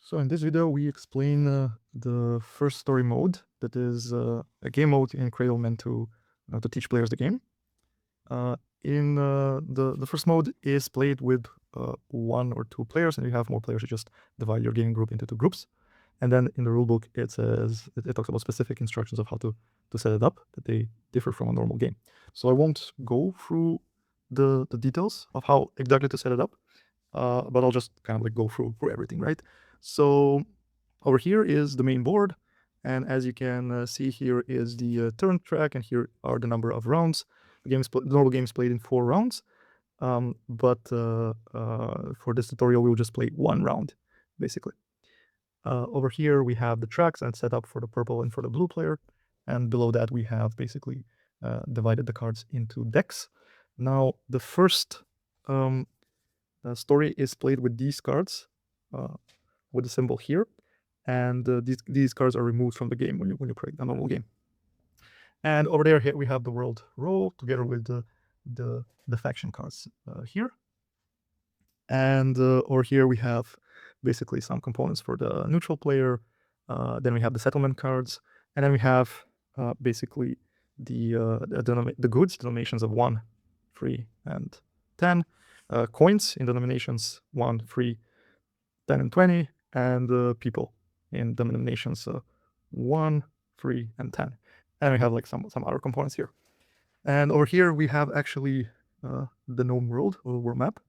So in this video, we explain the first story mode, that is a game mode in Cradle meant to teach players the game. The first mode is played with 1 or 2 players, and you have more players. You just divide your gaming group into 2 groups. And then in the rulebook, it says it talks about specific instructions of how to set it up, that they differ from a normal game. So I won't go through the details of how exactly to set it up, but I'll just kind of like go through everything, right? So over here is the main board, and as you can see, here is the turn track, and here are the number of rounds. The normal game is played in 4 rounds, but for this tutorial, we will just play 1 round, basically. Over here, we have the tracks and set up for the purple and for the blue player, and below that, we have basically divided the cards into decks. Now, the first story is played with these cards, with the symbol here, and these cards are removed from the game when you play a normal game. And over there, here we have the world roll together with the faction cards here. And over here we have basically some components for the neutral player. Then we have the settlement cards, and then we have basically the goods denominations of 1, 3, and 10. Coins in denominations 1, 3, 10, and 20, and people in denominations 1, 3, and 10. And we have like some other components here. And over here we have actually the known world or world map.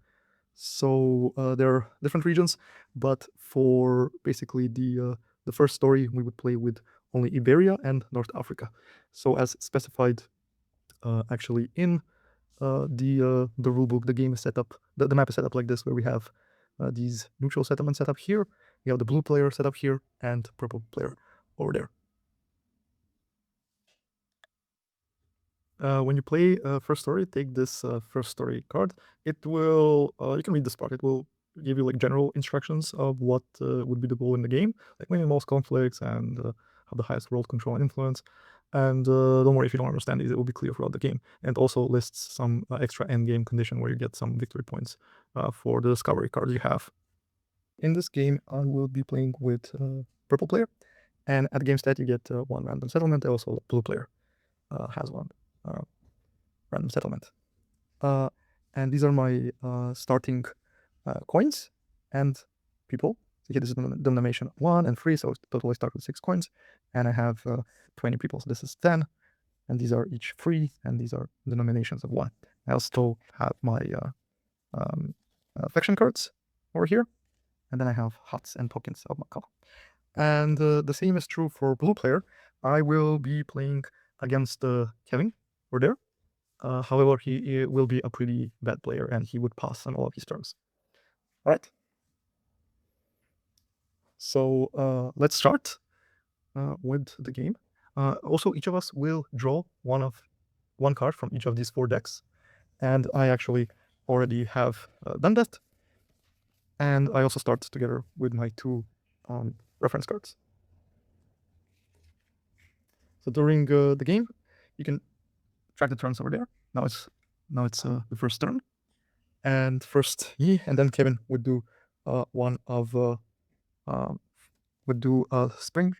So there are different regions, but for basically the first story, we would play with only Iberia and North Africa. So as specified actually in the rulebook, the game is set up, the map is set up like this, where we have these neutral settlements set up here, we have the blue player set up here, and purple player over there. When you play first story, take this first story card. It will, you can read this part, it will give you like general instructions of what would be the goal in the game, like winning most conflicts and have the highest world control and influence. And don't worry if you don't understand these, it will be clear throughout the game. And also lists some extra end game condition where you get some victory points for the discovery cards you have. In this game, I will be playing with purple player, and at game stat you get 1 random settlement. Also, blue player has 1 random settlement. And these are my starting coins and people. So here this is denomination 1 and 3, so totally start with 6 coins, and I have 20 people, so this is 10, and these are each 3, and these are denominations of 1. I also have my faction cards over here, and then I have huts and tokens of Macau. And the same is true for blue player. I will be playing against Kevin over there. However, he will be a pretty bad player, and he would pass on all of his turns. All right. So let's start with the game. Also, each of us will draw one card from each of these 4 decks, and I actually already have done that. And I also start together with my 2 reference cards. So during the game, you can track the turns over there. Now it's the first turn, and first Yi, and then Kevin would do one of would do spring,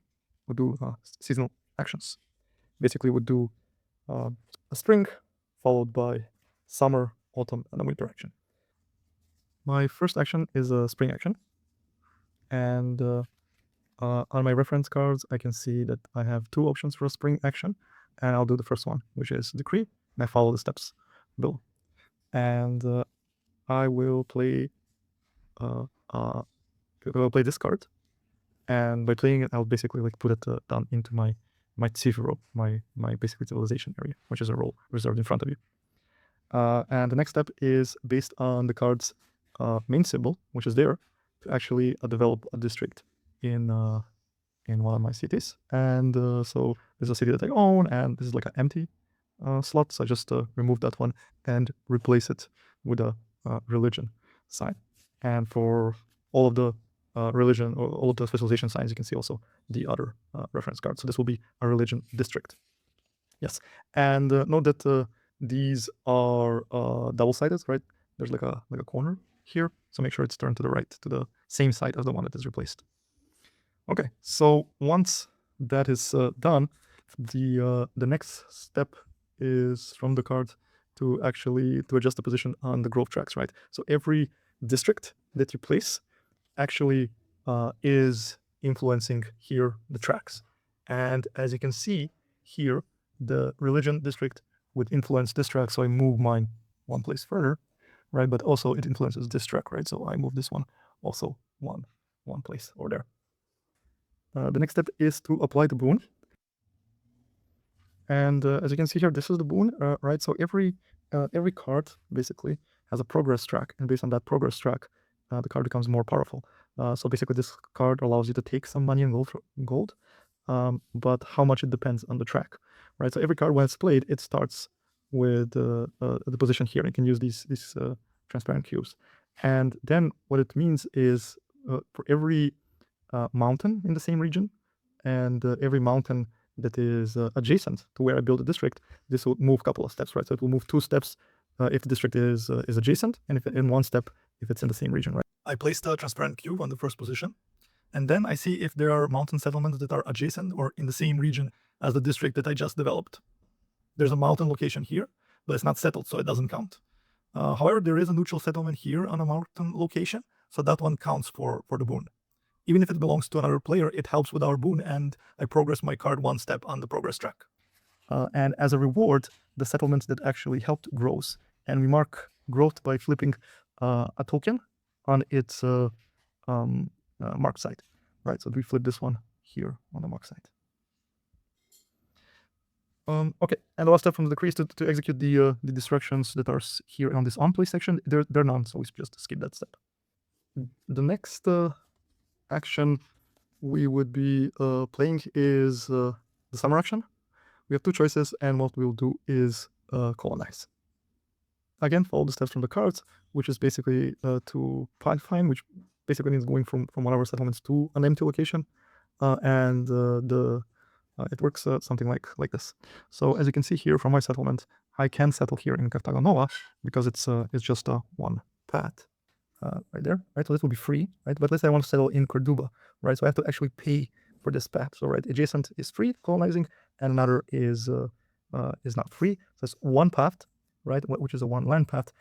would do seasonal actions. Basically, would do a spring followed by summer, autumn, and a winter action. My first action is a spring action, and on my reference cards, I can see that I have 2 options for a spring action, and I'll do the first one, which is decree, and I follow the steps below. And I will play this card, and by playing it, I'll basically like put it down into my Tsifu row, my basically civilization area, which is a roll reserved in front of you. And the next step is based on the card's main symbol, which is there, to actually develop a district in one of my cities. And so there's a city that I own, and this is like an empty slot, so I just remove that one and replace it with a religion sign. And for all of the religion or all of the specialization signs, you can see also the other reference card. So this will be a religion district. Yes, and note that these are double-sided, right? There's like a corner here, so make sure it's turned to the right, to the same side as the one that is replaced. Okay, so once that is done, the next step is from the card to actually to adjust the position on the growth tracks, right? So every district that you place actually is influencing here the tracks. And as you can see here, the religion district would influence this track, so I move mine one place further, right? But also it influences this track, right? So I move this one also one place over there. The next step is to apply the boon. And as you can see here, this is the boon, right? So every card basically has a progress track, and based on that progress track, the card becomes more powerful. So basically, this card allows you to take some money and gold, but how much it depends on the track, right? So every card when it's played, it starts with the position here. You can use these transparent cubes, and then what it means is for every mountain in the same region, and every mountain that is adjacent to where I build a district, this will move a couple of steps, right? So it will move 2 steps if the district is adjacent, and if in 1 step if it's in the same region, right? I place the transparent cube on the first position, and then I see if there are mountain settlements that are adjacent or in the same region as the district that I just developed. There's a mountain location here, but it's not settled, so it doesn't count. However, there is a neutral settlement here on a mountain location, so that one counts for the boon. Even if it belongs to another player, it helps with our boon, and I progress my card 1 step on the progress track. And as a reward, the settlement that actually helped grows, and we mark growth by flipping a token on its mark side, right? So we flip this one here on the mark side. Okay, and the last step from the decree is to execute the instructions that are here on this on play section. They're none, so we just skip that step. The next action we would be playing is the summer action. We have 2 choices, and what we'll do is colonize. Again, follow the steps from the cards, which is basically to pipeline, which basically means going from one of our settlements to an empty location, and it works something like this. So as you can see here from my settlement, I can settle here in Cartago Nova because it's just one path. Right there, right? So this will be free, right? But let's say I want to settle in Cordoba, right? So I have to actually pay for this path. So right, adjacent is free, colonizing, and another is not free. So it's one path, right? Which is a one land path.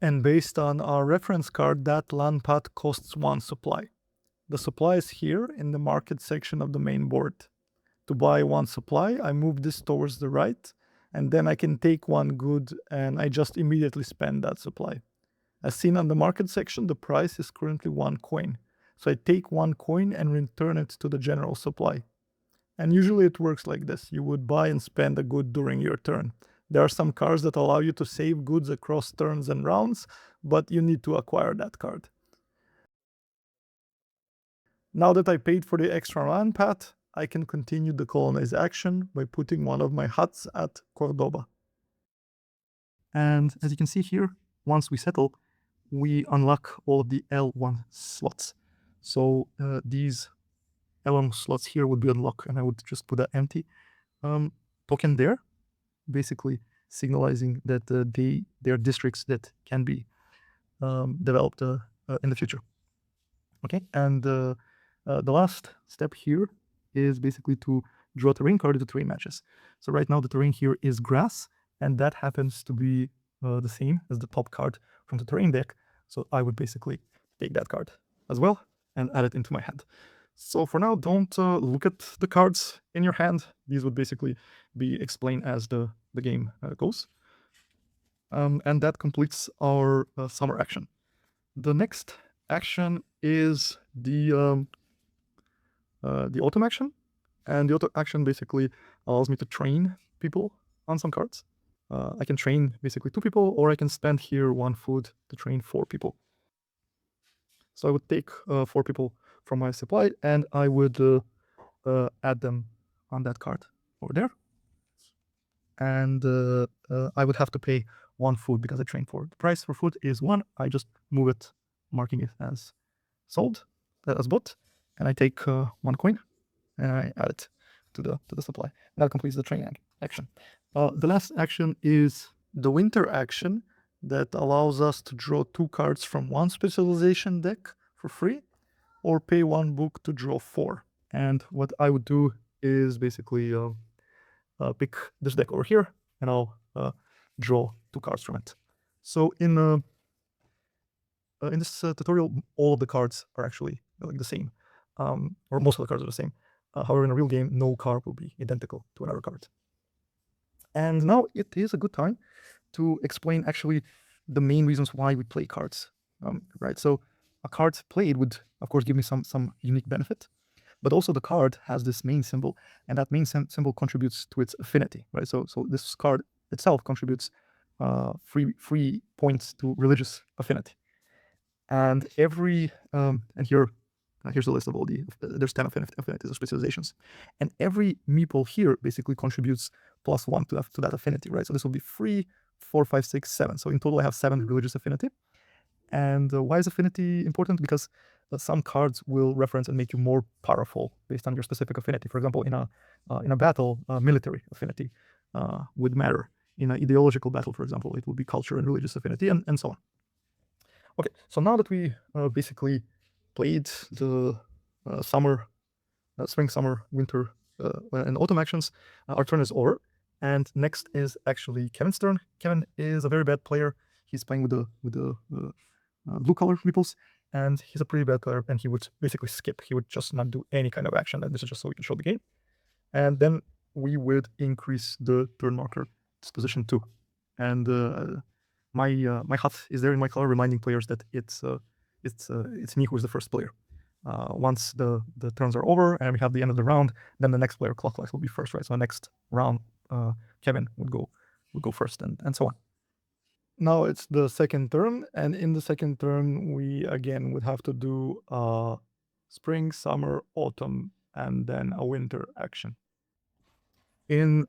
And based on our reference card, that land path costs 1 supply. The supply is here in the market section of the main board. To buy 1 supply, I move this towards the right, and then I can take 1 good, and I just immediately spend that supply. As seen on the market section, the price is currently 1 coin. So I take 1 coin and return it to the general supply. And usually it works like this. You would buy and spend a good during your turn. There are some cards that allow you to save goods across turns and rounds, but you need to acquire that card. Now that I paid for the extra land path, I can continue the colonize action by putting one of my huts at Cordoba. And as you can see here, once we settle, we unlock all of the L1 slots. So these L1 slots here would be unlocked, and I would just put an empty token there, basically signalizing that they are districts that can be developed in the future. Okay, and the last step here is basically to draw terrain card into terrain matches. So right now the terrain here is grass, and that happens to be the same as the top card from the terrain deck. So I would basically take that card as well and add it into my hand. So for now, don't look at the cards in your hand. These would basically be explained as the game goes. And that completes our summer action. The next action is the autumn action. And the autumn action basically allows me to train people on some cards. I can train basically 2 people, or I can spend here 1 food to train 4 people. So I would take 4 people from my supply, and I would add them on that card over there. And I would have to pay 1 food because I trained for it. The price for food is 1. I just move it, marking it as sold, as bought, and I take 1 coin and I add it to the supply. And that completes the train action. The last action is the winter action that allows us to draw 2 cards from 1 specialization deck for free, or pay 1 book to draw 4. And what I would do is basically pick this deck over here, and I'll draw 2 cards from it. So in this tutorial, all of the cards are actually like the same, or most of the cards are the same. However, in a real game, no card will be identical to another card. And now it is a good time to explain actually the main reasons why we play cards, right? So a card played would, of course, give me some unique benefit, but also the card has this main symbol, and that main symbol contributes to its affinity, right? So this card itself contributes free points to religious affinity, and every and here's a list of all the there's 10 affinities or specializations, and every meeple here basically contributes +1 to that affinity, right? So this will be 3, 4, 5, 6, 7. So in total, I have 7 religious affinity. And why is affinity important? Because some cards will reference and make you more powerful based on your specific affinity. For example, in a battle, military affinity would matter. In an ideological battle, for example, it would be culture and religious affinity, and so on. Okay, so now that we basically played the spring, summer, winter, and autumn actions, our turn is over. And next is actually Kevin's turn. Kevin is a very bad player. He's playing with the blue color meeples, and he's a pretty bad player, and he would basically skip. He would just not do any kind of action, and this is just so we can show the game. And then we would increase the turn marker to position 2. And my hut is there in my color, reminding players that it's me who is the first player. Once the turns are over and we have the end of the round, then the next player clockwise will be first, right? So next round, Kevin would go first, and so on. Now it's the second turn, and in the second turn, we again would have to do spring, summer, autumn, and then a winter action. In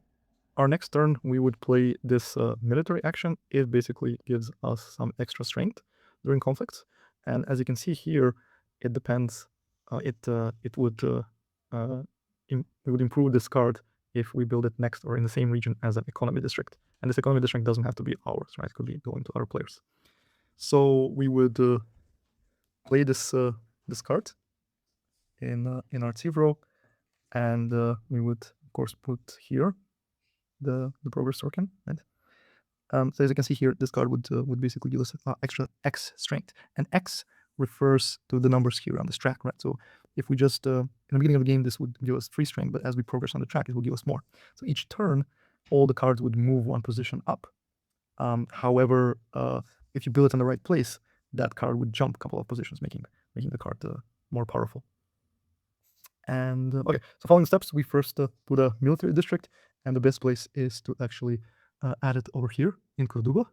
our next turn, we would play this military action. It basically gives us some extra strength during conflicts, and as you can see here, it depends. It would improve this card if we build it next or in the same region as an economy district. And this economy district doesn't have to be ours, right? It could be going to other players. So we would play this card in our Tivro, and we would of course put here the progress token, right? So as you can see here, this card would basically give us extra X strength, and X refers to the numbers here on this track, right? So if we just in the beginning of the game, this would give us 3 strength, but as we progress on the track, it will give us more. So each turn, all the cards would move 1 position up. However, if you build it in the right place, that card would jump a couple of positions, making the card more powerful. And okay, so following steps, we first put a military district, and the best place is to actually add it over here in Cordoba.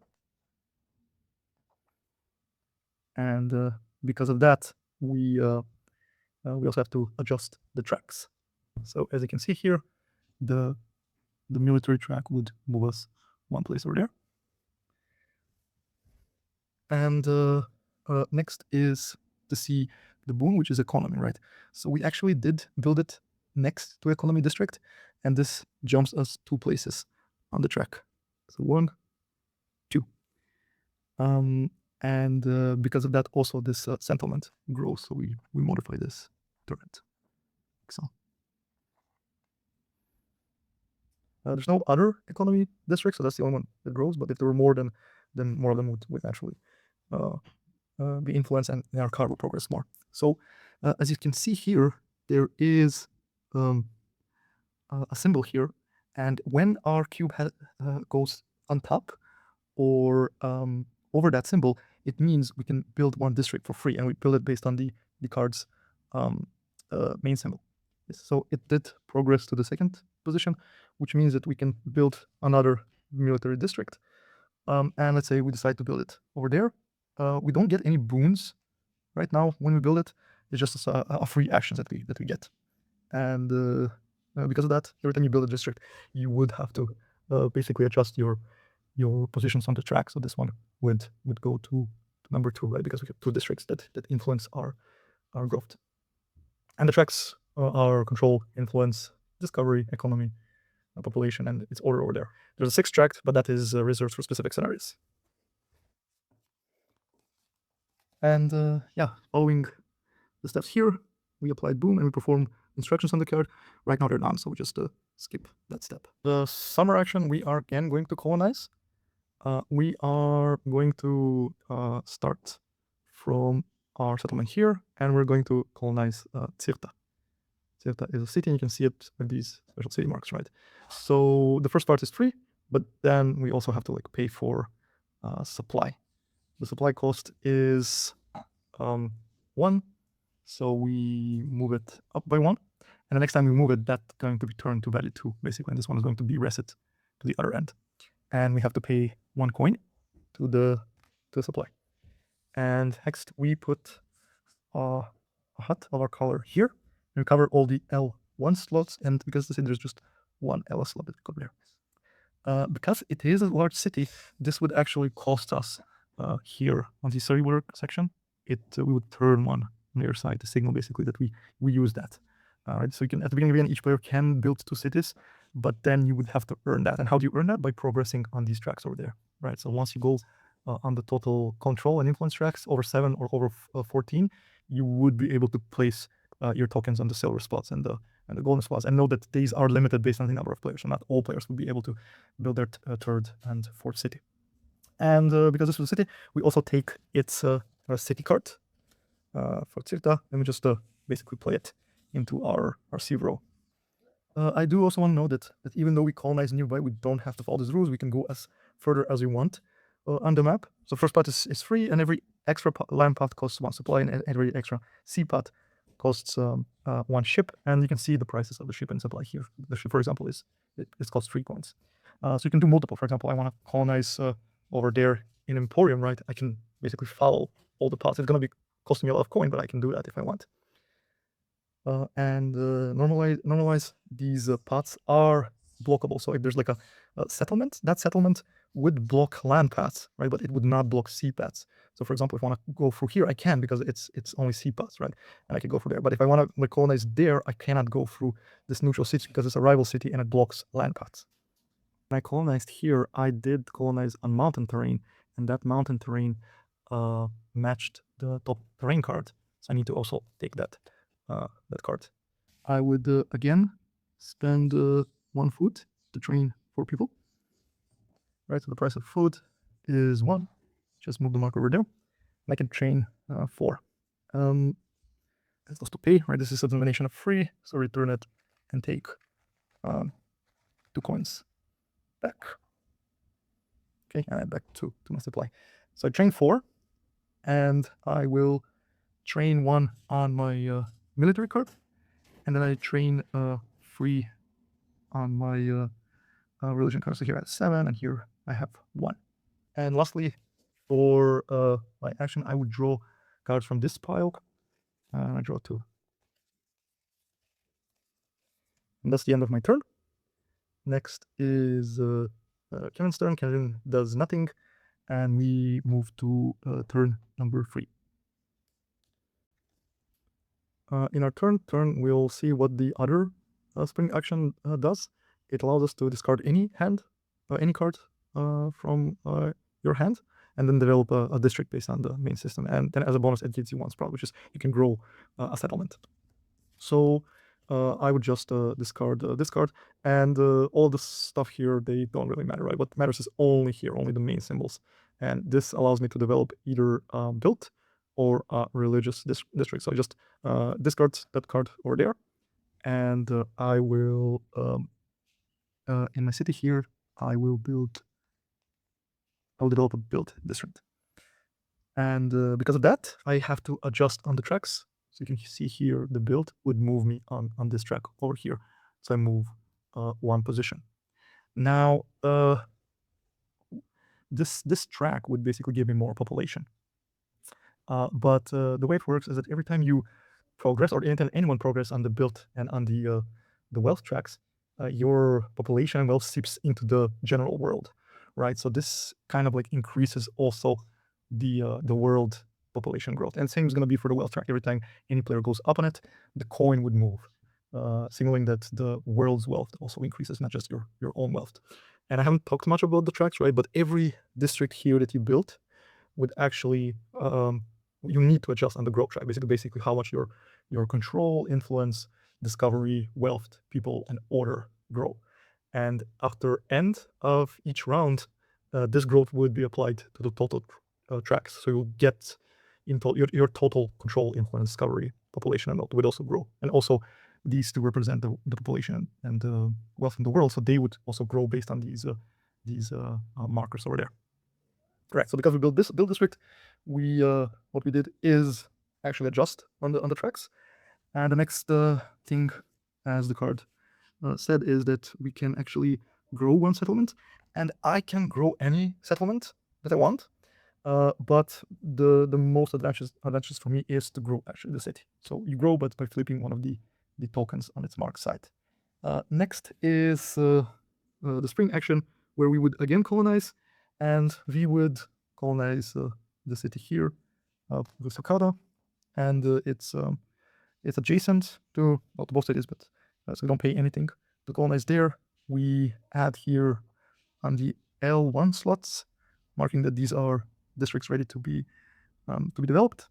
And because of that, we also have to adjust the tracks. So as you can see here, the military track would move us 1 place over there. And next is to see the boon, which is economy, right? So we actually did build it next to economy district, and this jumps us 2 places on the track. So 1, 2. And because of that, also this settlement grows. So we modify this turret. So there's no other economy district, so that's the only one that grows. But if there were more, then more of them would actually be influenced, and our card will progress more. So as you can see here, there is a symbol here, and when our cube goes on top or over that symbol, it means we can build 1 district for free, and we build it based on the card's main symbol. So it did progress to the 2nd position, which means that we can build another military district. And let's say we decide to build it over there. We don't get any boons right now when we build it. It's just a free actions that we get. And because of that, every time you build a district, you would have to basically adjust your positions on the track. So this one would go to number 2, right? Because we have 2 districts that influence our growth. And the tracks are control, influence, discovery, economy, population, and its order over there. There's a 6th track, but that is reserved for specific scenarios. And yeah, following the steps here, we applied boom, and we perform instructions on the card. Right now they're none, so we just skip that step. The summer action, we are again going to colonize. We are going to start from our settlement here, and we're going to colonize Cirta. Cirta is a city, and you can see it with these special city marks, right? So the first part is free, but then we also have to like pay for supply. The supply cost is 1, so we move it up by 1, and the next time we move it, that's going to be turned to value 2, basically, and this one is going to be reset to the other end. And we have to pay 1 coin to the supply. And next we put a hut of our color here, and we cover all the L1 slots, and because the city there's just one L slot that we could there. Because it is a large city, this would actually cost us here on the study work section. We would turn one on the other side to signal basically that we use that. Right? So you can, at the beginning of the game, each player can build 2 cities, but then you would have to earn that. And how do you earn that? By progressing on these tracks over there, right? So once you go on the total control and influence tracks over 7 or over 14, you would be able to place your tokens on the silver spots and the golden spots, and know that these are limited based on the number of players. So not all players would be able to build their third and fourth city. And because this was a city, we also take its city card for Cirta, and we just basically play it into our zero. I do also want to know that even though we colonize nearby, we don't have to follow these rules. We can go as further as we want on the map. So first path is free, and every extra land path costs 1 supply, and every extra sea path costs 1 ship. And you can see the prices of the ship and supply here. The ship, for example, it costs 3 coins. So you can do multiple. For example, I want to colonize over there in Emporium, right? I can basically follow all the paths. It's going to be costing me a lot of coin, but I can do that if I want. And normalize these paths are blockable. So if there's like a settlement, that settlement would block land paths, right? But it would not block sea paths. So for example, if I want to go through here, I can, because it's only sea paths, right? And I can go through there. But if I want to colonize there, I cannot go through this neutral city because it's a rival city and it blocks land paths. When I colonized here, I did colonize on mountain terrain, and that mountain terrain matched the top terrain card. So I need to also take that card. I would again spend 1 food to train 4 people. Right, so the price of food is 1. Just move the mark over there, and I can train 4. It's also to pay, right? This is a denomination of free, so return it and take 2 coins back. Okay, and add back 2 to my supply. So I train 4, and I will train 1 on my military card, and then I train 3 on my religion card. So here I have 7, and here I have 1. And lastly, for my action, I would draw cards from this pile, and I draw 2. And that's the end of my turn. Next is Kevin's turn. Kevin does nothing, and we move to turn number 3. In our turn, we'll see what the other spring action does. It allows us to discard any card from your hand, and then develop a district based on the main system. And then as a bonus, it gives you 1 sprout, which is you can grow a settlement. So I would just discard this card, and all the stuff here, they don't really matter, right? What matters is only here, only the main symbols. And this allows me to develop either built or religious district. So I just discard that card over there, and I will, in my city here, I will develop a built district. And because of that, I have to adjust on the tracks. So you can see here, the build would move me on this track over here. So I move 1 position. Now, this track would basically give me more population. But the way it works is that every time you progress, or anytime anyone progress on the build and on the wealth tracks, your population and wealth seeps into the general world, right? So this kind of like increases also the world population growth. And same is going to be for the wealth track. Every time any player goes up on it, the coin would move, signaling that the world's wealth also increases, not just your own wealth. And I haven't talked much about the tracks, right? But every district here that you built would actually, you need to adjust on the growth track. Basically how much your control, influence, discovery, wealth, people, and order grow. And after end of each round, this growth would be applied to the total tracks. So you'll get your total control, influence, discovery, population, and wealth would also grow. And also these two represent the population and the wealth in the world. So they would also grow based on these markers over there. Right. So because we built this build district, we what we did is actually adjust on the tracks. And the next thing, as the card said, is that we can actually grow one settlement, and I can grow any settlement that I want. But the most advantageous for me is to grow actually the city. So you grow, but by flipping one of the tokens on its marked side. Next is the spring action, where we would again colonize, and we would colonize the city here, Sakata, and it's adjacent to, well, to both cities, but so we don't pay anything to colonize there. We add here on the L1 slots, marking that these are districts ready to be developed.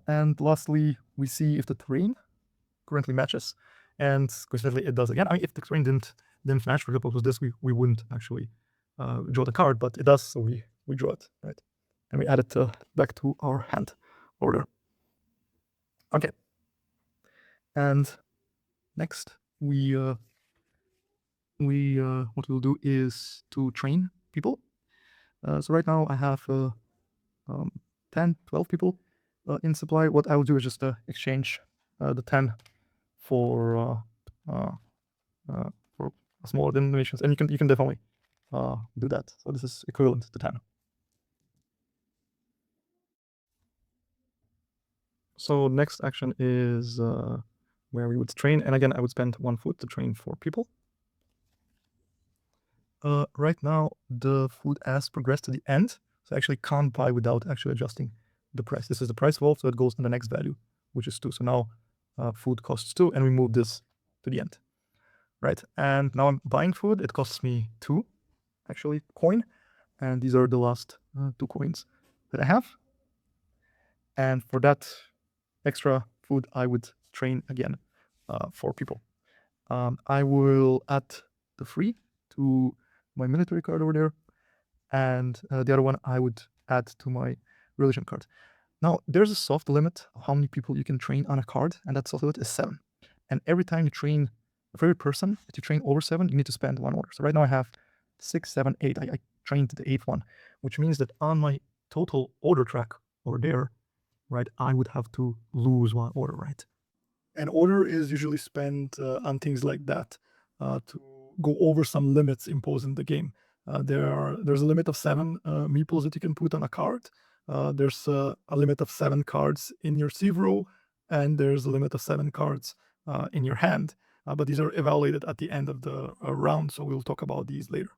And lastly, we see if the terrain currently matches, and coincidentally it does again. I mean, if the terrain didn't match, for example, with this, we wouldn't actually draw the card, but it does, so we draw it, right? And we add it back to our hand order. Okay. And next, what we'll do is to train people. So right now I have 10, 12 people in supply. What I will do is just exchange the 10 for smaller denominations, and you can definitely do that. So this is equivalent to 10. So next action is where we would train, and again I would spend 1 food to train 4 people. Right now the food has progressed to the end, so I actually can't buy without actually adjusting the price. This is the price evolve, so it goes to the next value, which is 2. So now food costs 2, and we move this to the end, right? And now I'm buying food. It costs me 2, actually, coin, and these are the last 2 coins that I have. And for that extra food, I would train again 4 people. I will add the 3 to my military card over there, and the other one I would add to my religion card. Now, there's a soft limit of how many people you can train on a card, and that soft limit is 7. And every time you train, for every person that you train over 7, you need to spend 1 order. So right now I have 6, 7, 8. I trained the 8th one, which means that on my total order track over there, right, I would have to lose 1 order, right? And order is usually spent on things like that to go over some limits imposed in the game. There's a limit of 7 meeples that you can put on a card. There's a limit of 7 cards in your sieve row, and there's a limit of 7 cards in your hand. But these are evaluated at the end of the round, so we'll talk about these later.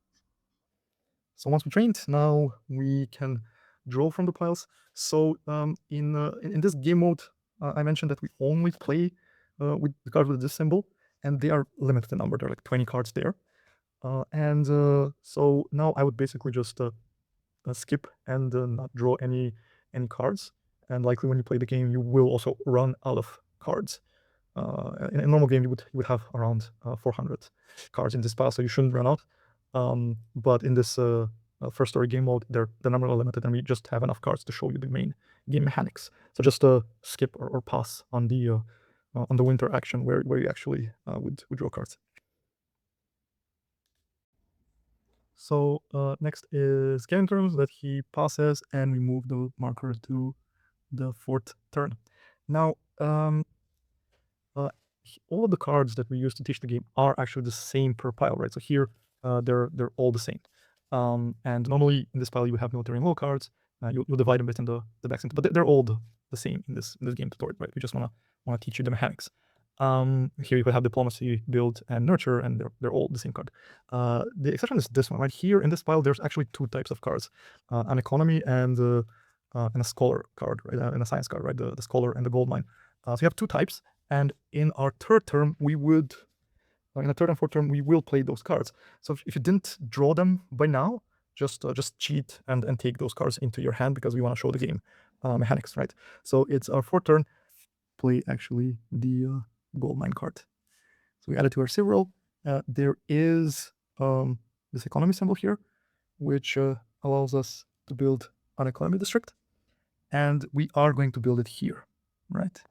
So once we trained, now we can draw from the piles. So in this game mode, I mentioned that we only play with the cards with this symbol, and they are limited in number. There are like 20 cards there. So now I would basically just skip and not draw any cards. And likely when you play the game, you will also run out of cards. In a normal game, you would have around 400 cards in this pile, so you shouldn't run out. But in this first story game mode, the number are limited, and we just have enough cards to show you the main game mechanics. So just skip or pass on the winter action where you actually would draw cards. So next is game turns that he passes, and we move the marker to the 4th turn. Now, all of the cards that we use to teach the game are actually the same per pile, right? So here they're all the same. And normally in this pile you have military and law cards. You'll divide them in the back center, but they're all the same in this game tutorial, right? We just wanna teach you the mechanics. Here you could have diplomacy, build, and nurture, and they're all the same card. The exception is this one right here. In this pile, there's actually 2 types of cards: an economy and a scholar card, right? And a science card, right? The scholar and the gold mine. So you have 2 types, and in our 3rd term, we would, in the 3rd and 4th term, we will play those cards. So if you didn't draw them by now, just cheat and take those cards into your hand, because we want to show the game mechanics, right? So it's our 4th turn. Play actually the gold mine card. So we add it to our serial. There is this economy symbol here, which allows us to build an economy district, and we are going to build it here, right?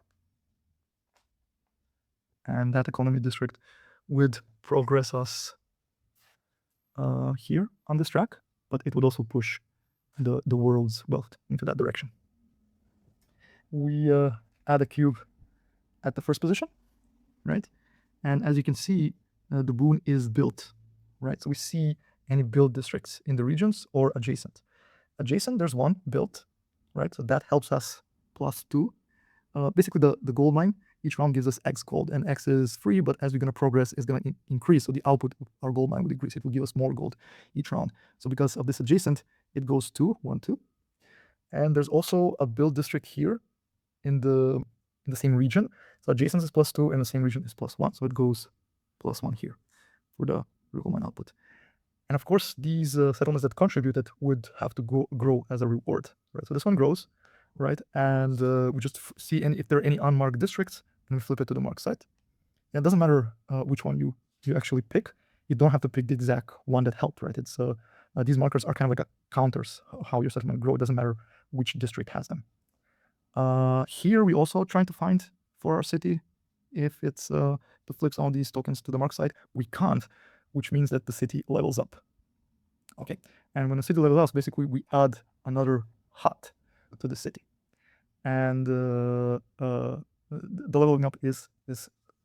And that economy district would progress us here on this track, but it would also push the world's wealth into that direction. We add a cube at the first position, right? And as you can see, the boon is built, right? So we see any build districts in the regions or adjacent. Adjacent, there's one built, right? So that helps us +2. Basically, the gold mine, each round gives us X gold, and X is free, but as we're going to progress, it's going to increase. So the output of our gold mine would increase. It will give us more gold each round. So because of this adjacent, it goes 2, 1, 2. And there's also a build district here in the same region. So adjacent is +2, and the same region is +1. So it goes +1 here for the gold mine output. And of course, these settlements that contributed would have to grow as a reward, right? So this one grows, right? And we just see if there are any unmarked districts, and we flip it to the marked site. And it doesn't matter which one you actually pick. You don't have to pick the exact one that helped, right? It's these markers are kind of like counters how your settlement grow. It doesn't matter which district has them. Here we also trying to find for our city if it's to flip some of these tokens to the mark side. We can't, which means that the city levels up. Okay, and when the city levels up, basically we add another hut to the city, and the leveling up is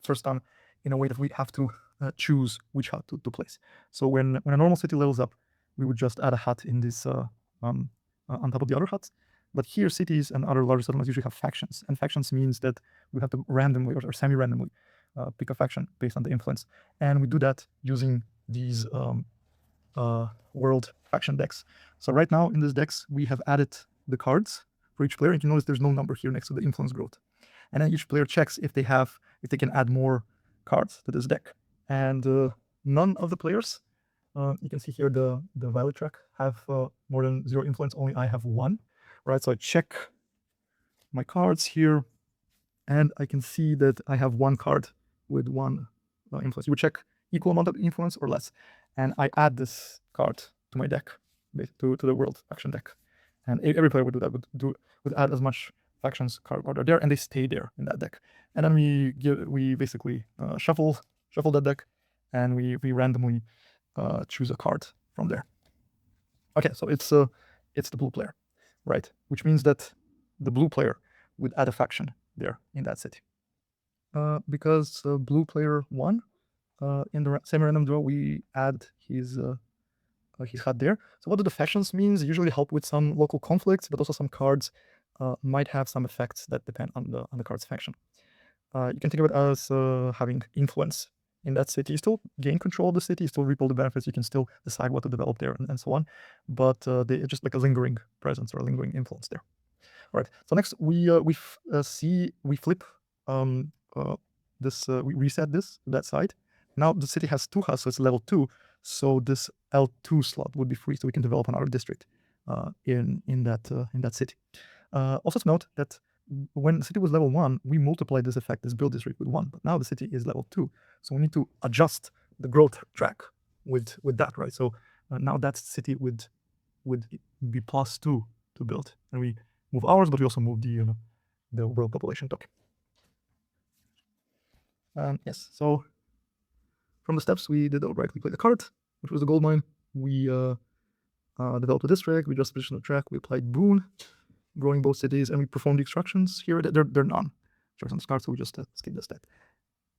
first done in a way that we have to choose which hut to place. So when a normal city levels up, we would just add a hut in this on top of the other huts. But here, cities and other larger settlements usually have factions, and factions means that we have to randomly or semi-randomly pick a faction based on the influence, and we do that using these world faction decks. So right now in this decks, we have added the cards for each player, and you notice there's no number here next to the influence growth. And then each player checks if they can add more cards to this deck. And none of the players, you can see here the violet track, have more than 0 influence. Only I have 1, right? So I check my cards here, and I can see that I have 1 card with 1 influence. You would check equal amount of influence or less, and I add this card to my deck, to the world faction deck. And every player would do that, would add as much factions card are there, and they stay there in that deck. And then we basically shuffle that deck, and we randomly choose a card from there. Okay, so it's the blue player, right? Which means that the blue player would add a faction there in that city. Because blue player won in the semi-random draw, we add his hut there. So what do the factions means? They usually help with some local conflicts, but also some cards might have some effects that depend on the card's faction. You can think of it as having influence in that city. You still gain control of the city, you still reap all the benefits, you can still decide what to develop there and so on, but it's just like a lingering presence or a lingering influence there. All right, so next we flip we reset this to that side. Now the city has 2 huts, so it's level 2, so this L2 slot would be free, so we can develop another district in that city. Also to note that when the city was level 1, we multiplied this effect, this build district, with 1, but now the city is level 2, so we need to adjust the growth track with that, right? So now that city would be +2 to build, and we move ours, but we also move the world population token. Yes, so from the steps we did outright, we played the card, which was the gold mine. We developed a district, we just positioned the track, we applied boon, growing both cities, and we performed the extractions here. They're none. Instructions on the card, so we just skip this step.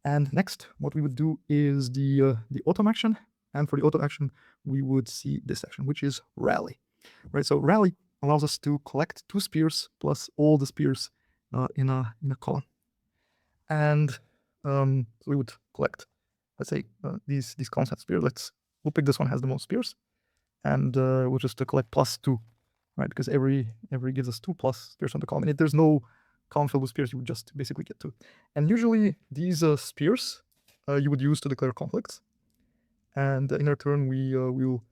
And next, what we would do is the autumn action, and for the autumn action, we would see this action, which is rally, right? So rally allows us to collect 2 spears plus all the spears in a column, and so we would collect, let's say these columns have spears. We'll pick this one has the most spears, and we'll just collect +2, right? Because every gives us 2 plus spears on the column, and if there's no column filled with spears, you would just basically get 2. And usually these spears you would use to declare conflicts, and in return you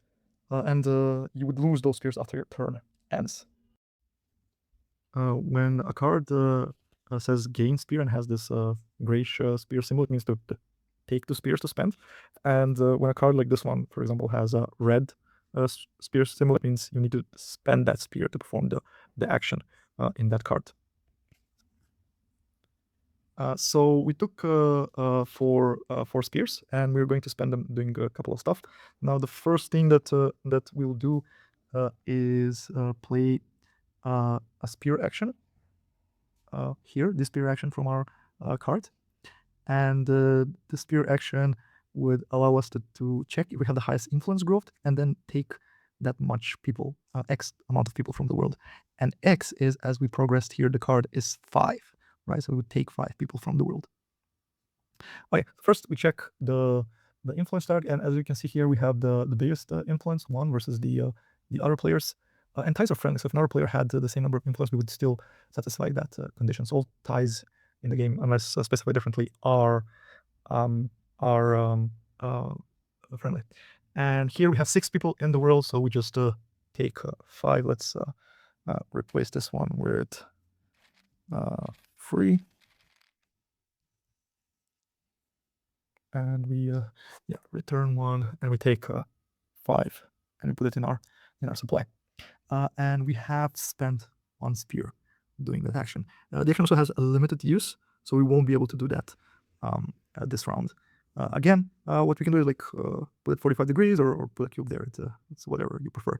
would lose those spears after your turn ends. When a card says gain spear and has this grayish spear symbol. It means to take 2 spears to spend. And when a card like this one, for example, has a red spear symbol, it means you need to spend that spear to perform the action in that card. So we took 4 spears, and we're going to spend them doing a couple of stuff. Now, the first thing that we'll do is play a spear action here, this spear action from our card. And the spear action would allow us to check if we have the highest influence growth, and then take that much people, X amount of people from the world. And X is, as we progressed here, the card is 5, right? So we would take 5 people from the world. Okay, first we check the influence tag, and as you can see here, we have the biggest influence, 1 versus the other players. And ties are friendly, so if another player had the same number of influence, we would still satisfy that condition. So all ties in the game, unless specified differently, are friendly. And here we have 6 people in the world, so we just take 5. Let's replace this one with 3. And we return 1, and we take 5, and we put it in our supply. And we have spent 1 spear doing that action. The action also has a limited use, so we won't be able to do that this round. Again, what we can do is like put it 45 degrees or put a cube there. It's whatever you prefer.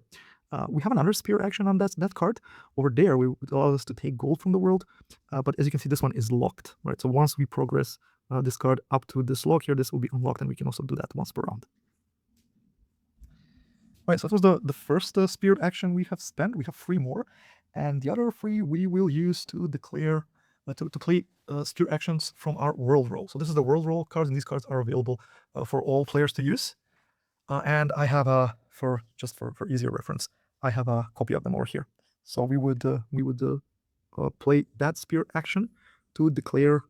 We have another spear action on that card. Over there, it would allow us to take gold from the world, but as you can see, this one is locked, right? So once we progress this card up to this lock here, this will be unlocked, and we can also do that once per round. Right, so that was the first spear action we have spent. We have 3 more, and the other 3 we will use to declare to play spear actions from our world roll. So this is the world roll cards, and these cards are available for all players to use. And I have for easier reference, I have a copy of them over here. So we would play that spear action to declare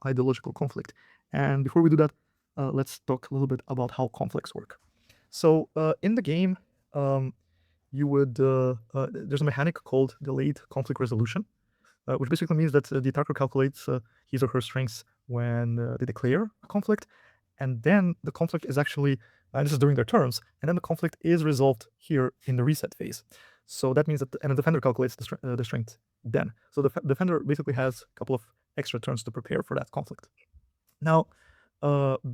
ideological conflict. And before we do that, let's talk a little bit about how conflicts work. So in the game, you would there's a mechanic called delayed conflict resolution, which basically means that the attacker calculates his or her strengths when they declare a conflict, and then the conflict is actually, and this is during their turns, and then the conflict is resolved here in the reset phase. So that means that and the defender calculates the strength then. So the defender basically has a couple of extra turns to prepare for that conflict. Now,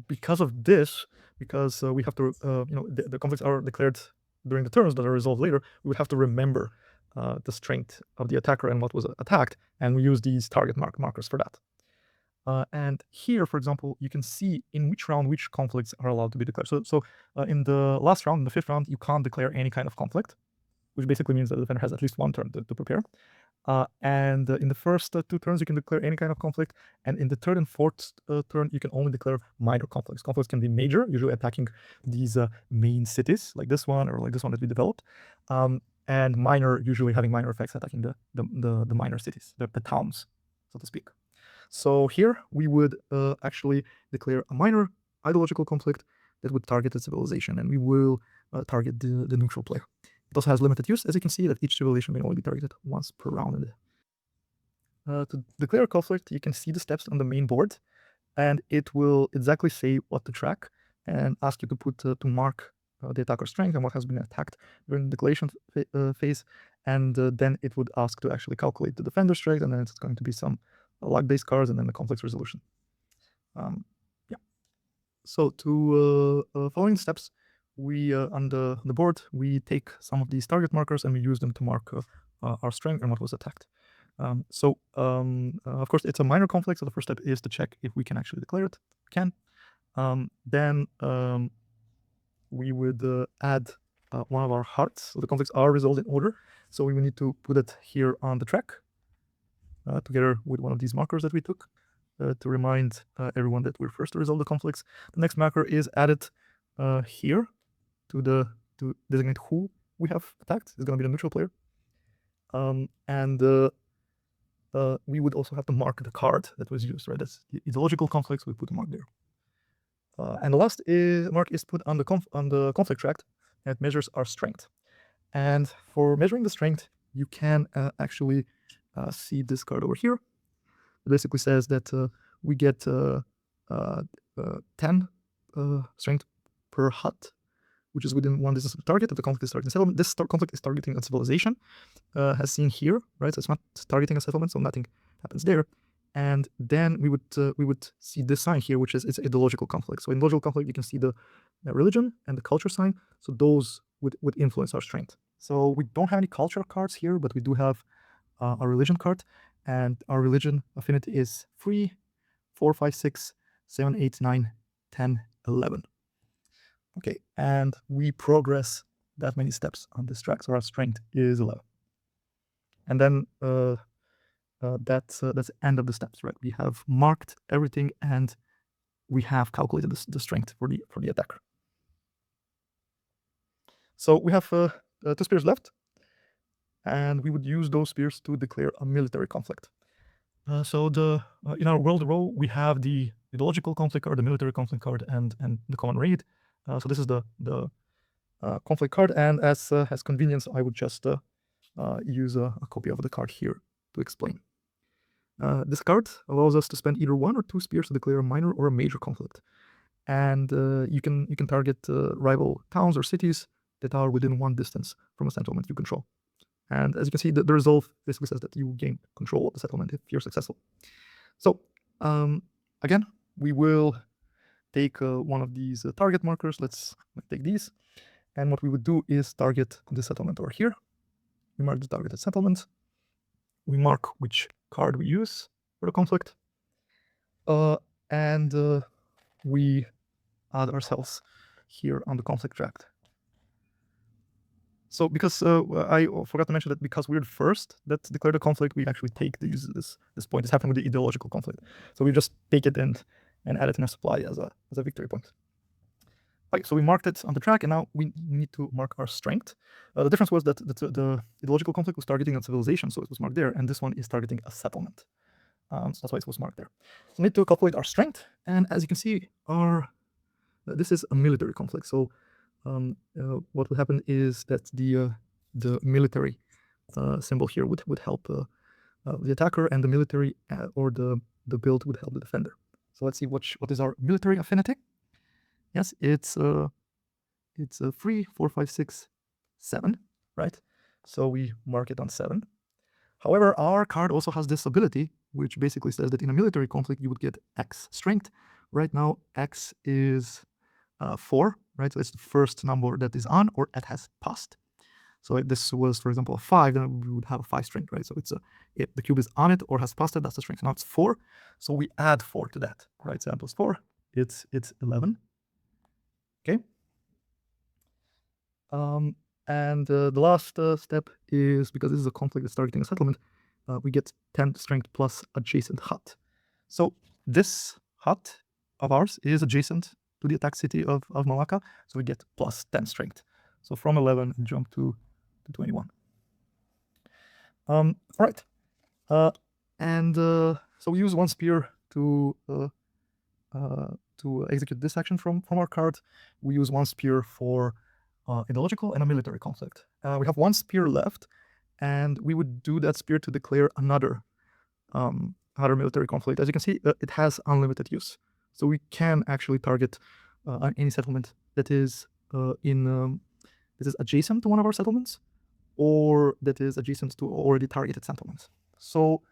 because of this, because we have to, the conflicts are declared during the turns that are resolved later, we would have to remember the strength of the attacker and what was attacked, and we use these target markers for that. And here, for example, you can see in which round which conflicts are allowed to be declared. So in the last round, in the 5th round, you can't declare any kind of conflict, which basically means that the defender has at least 1 turn to prepare. And in the first 2 turns, you can declare any kind of conflict, and in the 3rd and 4th turn, you can only declare minor conflicts. Conflicts can be major, usually attacking these main cities, like this one or like this one that we developed, and minor, usually having minor effects attacking the minor cities, the towns, so to speak. So here we would actually declare a minor ideological conflict that would target the civilization, and we will target the neutral player. It also has limited use, as you can see, that each civilization may only be targeted once per round. To declare a conflict, you can see the steps on the main board, and it will exactly say what to track and ask you to put to mark the attacker's strength and what has been attacked during the declaration phase, and then it would ask to actually calculate the defender's strength, and then it's going to be some luck-based cards, and then the conflict resolution. Yeah. So to following steps, we on the board, we take some of these target markers and we use them to mark our strength and what was attacked. Of course, it's a minor conflict, so the first step is to check if we can actually declare it. We can. Then we would add one of our hearts. So the conflicts are resolved in order, so we will need to put it here on the track together with one of these markers that we took to remind everyone that we're first to resolve the conflicts. The next marker is added here to designate who we have attacked. It's going to be the neutral player. We would also have to mark the card that was used, right? That's the ideological conflicts. We put a mark there. And the last mark is put on the conflict track, and it measures our strength. And for measuring the strength, you can actually see this card over here. It basically says that we get 10 strength per hut, which is within one distance of the target. If the conflict is targeting settlement, this conflict is targeting a civilization, as seen here, right? So it's not targeting a settlement, so nothing happens there. And then we would see this sign here, which is it's ideological conflict. So in ideological conflict, you can see the religion and the culture sign. So those would influence our strength. So we don't have any culture cards here, but we do have a religion card, and our religion affinity is 3, 4, 5, 6, 7, 8, 9, 10, 11. Okay, and we progress that many steps on this track, so our strength is 11. And then that's the end of the steps, right? We have marked everything, and we have calculated the strength for the attacker. So we have 2 spears left, and we would use those spears to declare a military conflict. So in our world row, we have the ideological conflict card, the military conflict card, and the common raid. So this is the conflict card, and as convenience, I would just use a copy of the card here to explain. This card allows us to spend either 1 or 2 spears to declare a minor or a major conflict, and you can target rival towns or cities that are within 1 distance from a settlement you control. And as you can see, the resolve basically says that you gain control of the settlement if you're successful. So again, we will take one of these target markers. Let's take these. And what we would do is target the settlement over here. We mark the targeted settlement. We mark which card we use for the conflict. And we add ourselves here on the conflict tract. So because I forgot to mention that because we're the first that declare the conflict, we actually take this point. This happened with the ideological conflict. So we just take it and add it in a supply as a victory point. Okay, so we marked it on the track, and now we need to mark our strength. The difference was that the ideological conflict was targeting a civilization, so it was marked there, and this one is targeting a settlement. So that's why it was marked there. So we need to calculate our strength, and as you can see, this is a military conflict. So what will happen is that the military symbol here would help the attacker, and the military or the build would help the defender. So let's see what is our military affinity. Yes, it's 3, 4, 5, 6, 7, right? So we mark it on 7. However, our card also has this ability, which basically says that in a military conflict you would get X strength. Right now, X is 4, right? So it's the first number that is on or it has passed. So if this was, for example, a 5, then we would have a 5 strength, right? So it's if the cube is on it or has passed it, that's the strength. Now it's 4, so we add 4 to that, right? 7 plus 4, it's 11. Okay. And the last step is, because this is a conflict that's targeting a settlement, we get 10 strength plus adjacent hut. So this hut of ours is adjacent to the attack city of Malacca, so we get plus 10 strength. So from 11, we jump to 21. All right. And so we use 1 spear to execute this action from our card. We use 1 spear for ideological and a military conflict. We have 1 spear left, and we would do that spear to declare another military conflict. As you can see, it has unlimited use. So we can actually target any settlement that is adjacent to one of our settlements, or that is adjacent to already targeted settlements. So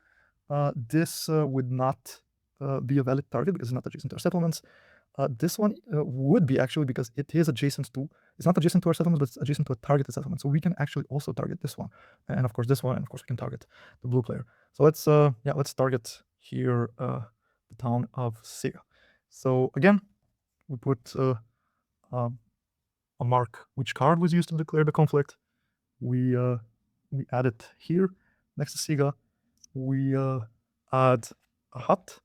this would not be a valid target because it's not adjacent to our settlements. This one would be, actually, because it is adjacent to, it's not adjacent to our settlement, but it's adjacent to a targeted settlement. So we can actually also target this one, and of course this one, and of course we can target the blue player. So let's target here the town of Sega. So again, we put a mark which card was used to declare the conflict. We add it here next to Sega. We add a hut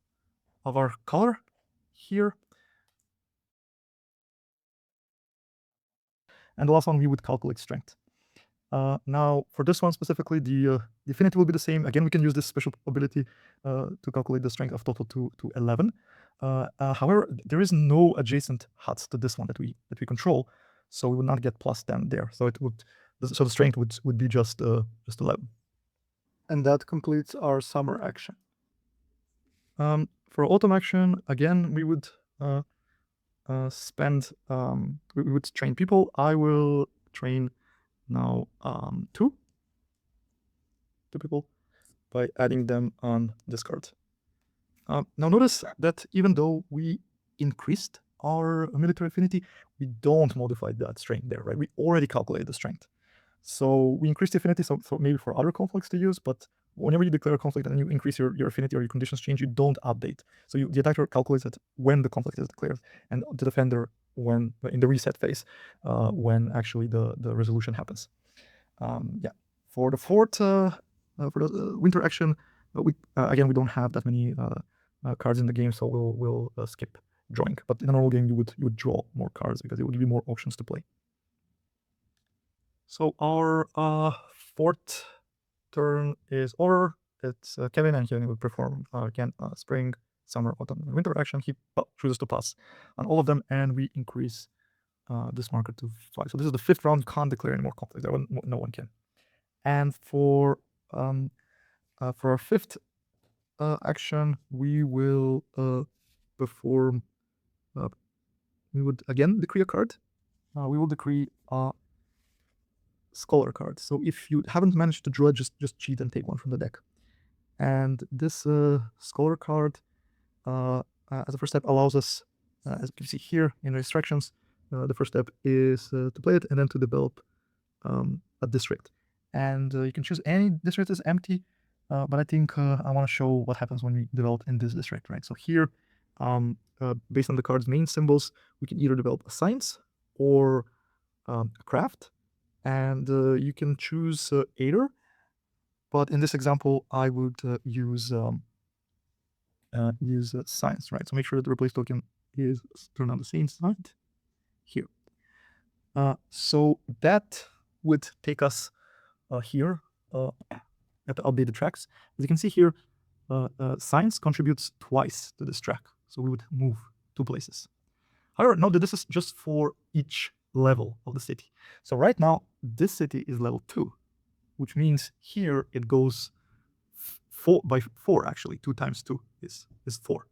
of our color here. And the last one, we would calculate strength. Now, for this one specifically, the affinity will be the same. Again, we can use this special ability to calculate the strength of total to 11. However, there is no adjacent huts to this one that we control, so we would not get plus 10 there. So it would, so the strength would be just 11. And that completes our summer action. For autumn action, again, we would spend, we would train people. I will train now two people by adding them on this card. Now notice that even though we increased our military affinity, we don't modify that strength there, right? We already calculated the strength. So we increase the affinity, so maybe for other conflicts to use, but whenever you declare a conflict and you increase your affinity or your conditions change, you don't update. So the attacker calculates it when the conflict is declared, and the defender when in the reset phase, when actually the resolution happens. Yeah. For the fourth, for the winter action, we again we don't have that many cards in the game, so we'll skip drawing. But in a normal game, you would draw more cards because it would give you more options to play. So our fourth turn is over. It's Kevin, and Kevin will perform again spring, summer, autumn, and winter action. He chooses to pass on all of them, and we increase this marker to 5. So this is the 5th round. Can't declare any more conflicts. No one can. And for our 5th action, we will perform. We would again decree a card. We will decree a scholar card. So if you haven't managed to draw it, just cheat and take one from the deck. And this scholar card, as a first step, allows us, as you can see here in the instructions, the first step is to play it and then to develop a district. And you can choose any district that's empty, but I think I want to show what happens when we develop in this district, right? So here, based on the card's main symbols, we can either develop a science or a craft, and you can choose either. But in this example, I would use science, right? So make sure that the replace token is turned on the same side here. So that would take us here at the updated tracks. As you can see here, science contributes twice to this track, so we would move 2 places. However, note that this is just for each level of the city. So right now, this city is level 2, which means here it goes 4 by 4 actually. 2 times 2 is 4.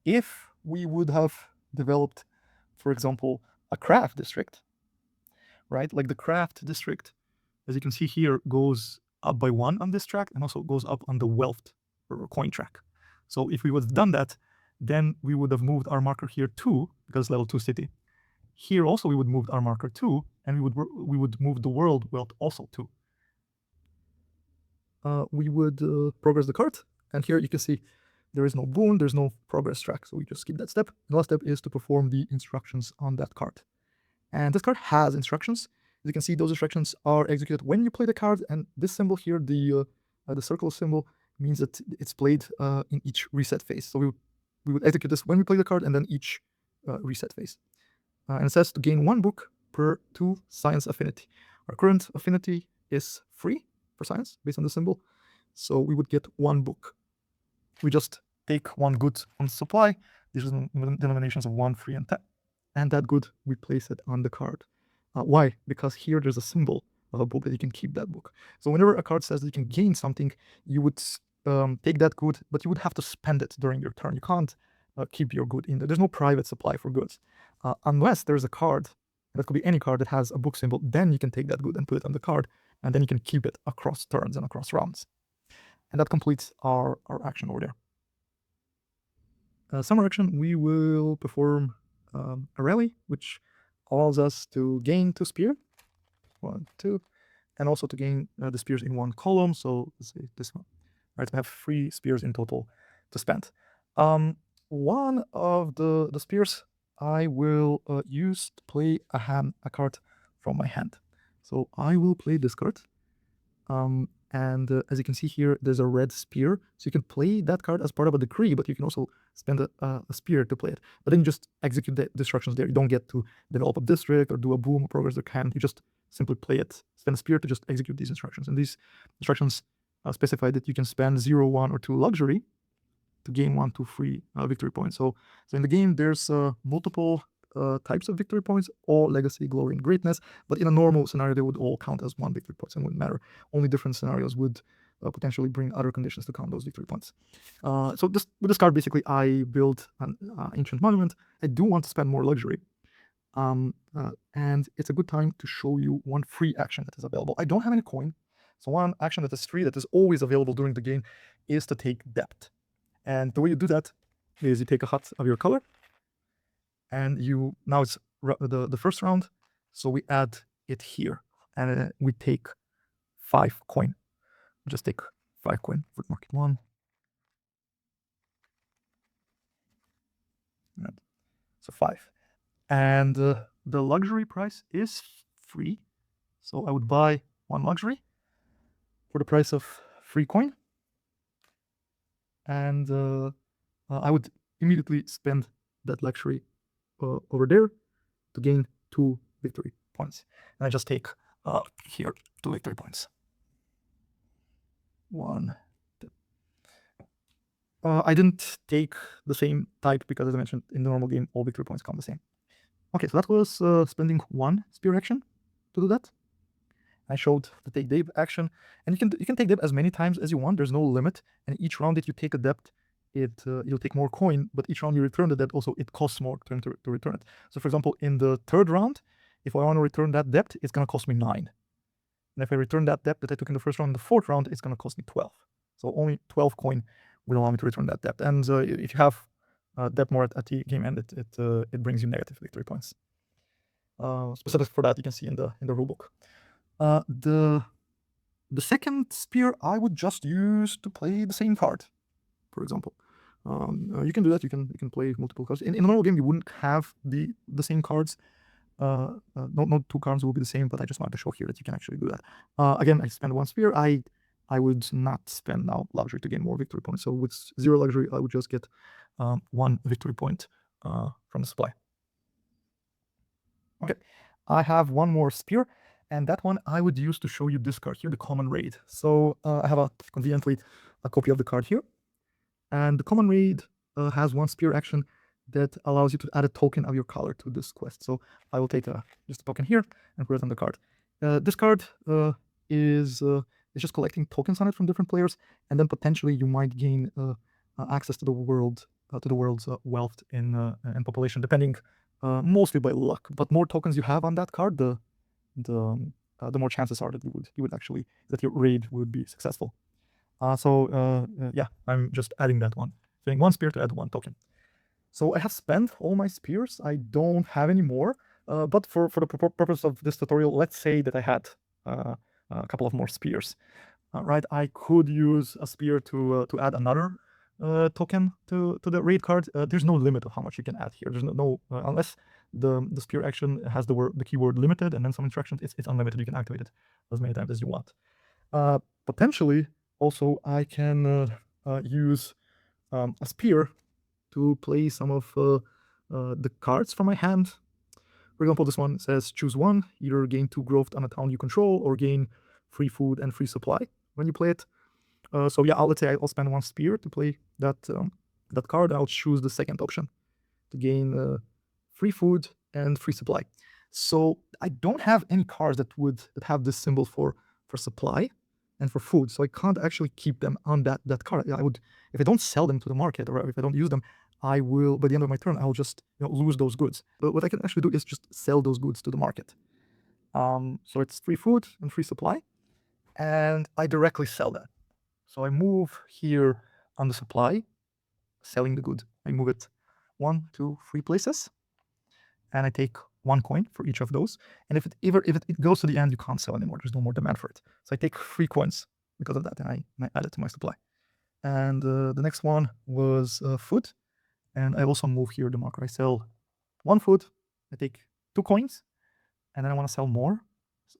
If we would have developed, for example, a craft district, right? Like the craft district, as you can see here, goes up by 1 on this track and also goes up on the wealth or coin track. So if we would have done that, then we would have moved our marker here 2, because level 2 city. Here also we would move our marker 2, and we would move the world wealth also 2. We would progress the card, and here you can see there is no boon, there's no progress track, so we just skip that step. The last step is to perform the instructions on that card. And this card has instructions. As you can see, those instructions are executed when you play the card, and this symbol here, the circle symbol, means that it's played in each reset phase. So we would execute this when we play the card and then each reset phase. And it says to gain 1 book per 2 science affinity. Our current affinity is 3 for science based on the symbol, so we would get 1 book. We just take 1 good on supply. These are the denominations of 1, 3, and 10. And that good, we place it on the card. Why? Because here there's a symbol of a book that you can keep that book. So whenever a card says that you can gain something, you would take that good, but you would have to spend it during your turn. You can't keep your good in there. There's no private supply for goods. Unless there's a card, that could be any card that has a book symbol, then you can take that good and put it on the card, and then you can keep it across turns and across rounds. And that completes our action over there. Summer action, we will perform a rally, which allows us to gain 2 spear, 1, 2, and also to gain the spears in 1 column. So let's say this one. Right, we have 3 spears in total to spend. One of the spears I will use to play a card from my hand. So I will play this card. And as you can see here, there's a red spear. So you can play that card as part of a decree, but you can also spend a spear to play it. But then you just execute the instructions there. You don't get to develop a district or do a boom or progress the can. You just simply play it, spend a spear to just execute these instructions. And these instructions specify that you can spend 0, 1, or 2 luxury to gain 1, 2, 3 victory points. So in the game, there's multiple types of victory points, all legacy, glory, and greatness. But in a normal scenario, they would all count as 1 victory point and wouldn't matter. Only different scenarios would potentially bring other conditions to count those victory points. So with this card, basically, I built an ancient monument. I do want to spend more luxury. And it's a good time to show you one free action that is available. I don't have any coin, so one action that is free that is always available during the game is to take debt. And the way you do that is you take a hut of your color, and now it's the first round, so we add it here, and we take 5 coin. Just take 5 coin for market 1. Right. So 5. And the luxury price is free, so I would buy 1 luxury for the price of 3 coin, and I would immediately spend that luxury over there to gain 2 victory points. And I just take here 2 victory points. 1. I didn't take the same type because, as I mentioned, in the normal game, all victory points come the same. Okay, so that was spending 1 spear action to do that. I showed the take debt action, and you can take debt as many times as you want. There's no limit, and each round that you take a debt, you'll take more coin, but each round you return the debt, also it costs more to return it. So for example, in the 3rd round, if I want to return that debt, it's going to cost me 9. And if I return that debt that I took in the 1st round in the 4th round, it's going to cost me 12. So only 12 coin will allow me to return that debt. And if you have debt more at the game end, it brings you negative victory points. Specific for that, you can see in the rulebook. The second spear I would just use to play the same card, for example. You can do that. You can play multiple cards. In a normal game, you wouldn't have the same cards. Not 2 cards will be the same, but I just wanted to show here that you can actually do that. Again, I spend 1 spear. I would not spend now luxury to gain more victory points. So with 0 luxury, I would just get 1 victory point from the supply. Okay, I have 1 more spear, and that one I would use to show you this card here, the Common Raid. So I have conveniently a copy of the card here, and the Common Raid has 1 spear action that allows you to add a token of your color to this quest. So I will take just a token here and put it on the card. This card is just collecting tokens on it from different players, and then potentially you might gain access to the world's wealth and population, depending mostly by luck. But more tokens you have on that card, the more chances are that that your raid would be successful. Yeah, I'm just adding that one, filling 1 spear to add 1 token. So I have spent all my spears. I don't have any more, but for the purpose of this tutorial, let's say that I had a couple of more spears. Right, I could use a spear to add another token to the raid card. There's no limit of how much you can add here. There's no unless the spear action has the keyword limited and then some instructions. It's unlimited. You can activate it as many times as you want. Potentially, also I can use a spear to play some of the cards from my hand. For example, this one says choose 1, either gain 2 growth on a town you control or gain free food and free supply when you play it. So yeah, let's say I'll spend 1 spear to play that card. I'll choose the second option to gain free food and free supply. So I don't have any cards that have this symbol for supply and for food, so I can't actually keep them on that card. I would, if I don't sell them to the market or if I don't use them, I will, by the end of my turn, I'll just lose those goods. But what I can actually do is just sell those goods to the market. So it's free food and free supply, and I directly sell that. So I move here on the supply, selling the good. I move it 1, 2, 3 places, and I take 1 coin for each of those. And if it goes to the end, you can't sell anymore. There's no more demand for it. So I take 3 coins because of that, and I add it to my supply. And the next one was food, and I also move here the marker. I sell 1 food. I take 2 coins, and then I want to sell more,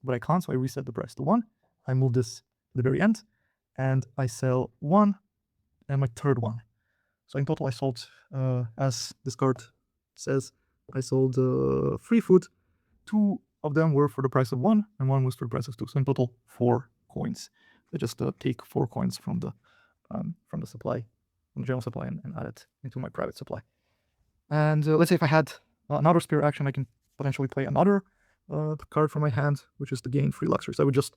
but I can't, so I reset the price to 1. I move this to the very end, and I sell 1 and my 3rd one. So in total I sold, as this card says, I sold 3 food. 2 of them were for the price of 1 and 1 was for the price of 2. So in total 4 coins. I just take 4 coins from the supply, from the general supply, and add it into my private supply. And let's say if I had another spear action, I can potentially play another card from my hand, which is to gain free luxury. So I would just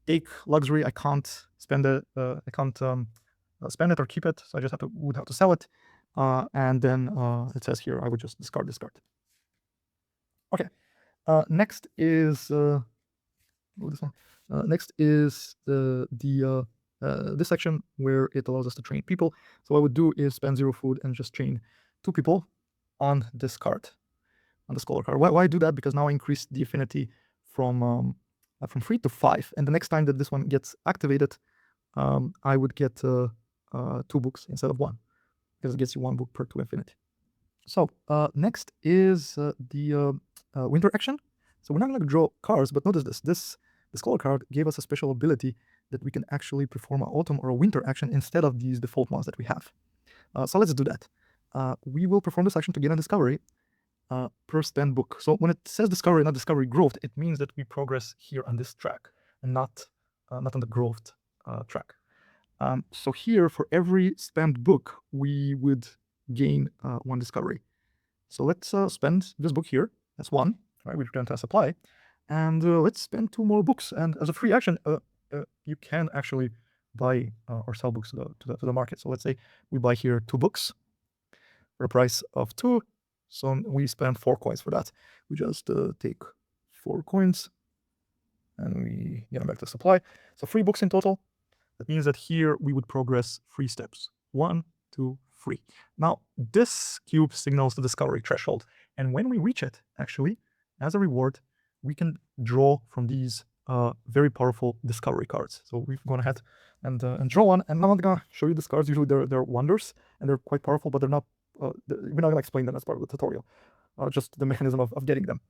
take luxury. I can't spend it. I can't spend it or keep it. So I just would have to sell it. And then it says here I would just discard this card. Okay. Next is this one. Next is this section where it allows us to train people. So what I would do is spend 0 food and just train 2 people on this card, on the scholar card. Why do that? Because now I increase the affinity from 3 to 5, and the next time that this one gets activated, I would get 2 books instead of 1, because it gets you 1 book per 2 affinity. So next is the winter action. So we're not going to draw cards, but notice this scholar card gave us a special ability that we can actually perform an autumn or a winter action instead of these default ones that we have. So let's do that. We will perform this action to gain a discovery per spend book. So when it says discovery, not discovery growth, it means that we progress here on this track and not on the growth track. So here, for every spent book, we would gain 1 discovery. So let's spend this book here. That's 1. Right, we return to supply, and let's spend 2 more books. And as a free action, you can actually buy or sell books to the market. So let's say we buy here 2 books for a price of 2. So we spend 4 coins for that. We just take 4 coins and we get them back to supply. So 3 books in total. That means that here we would progress 3 steps. 1, 2, 3. Now this cube signals the discovery threshold, and when we reach it, actually, as a reward, we can draw from these very powerful discovery cards. So we've gone ahead and draw one, and I'm not gonna show you these cards. Usually they're wonders and they're quite powerful, but they're not. We're not gonna explain them as part of the tutorial. Just the mechanism of getting them.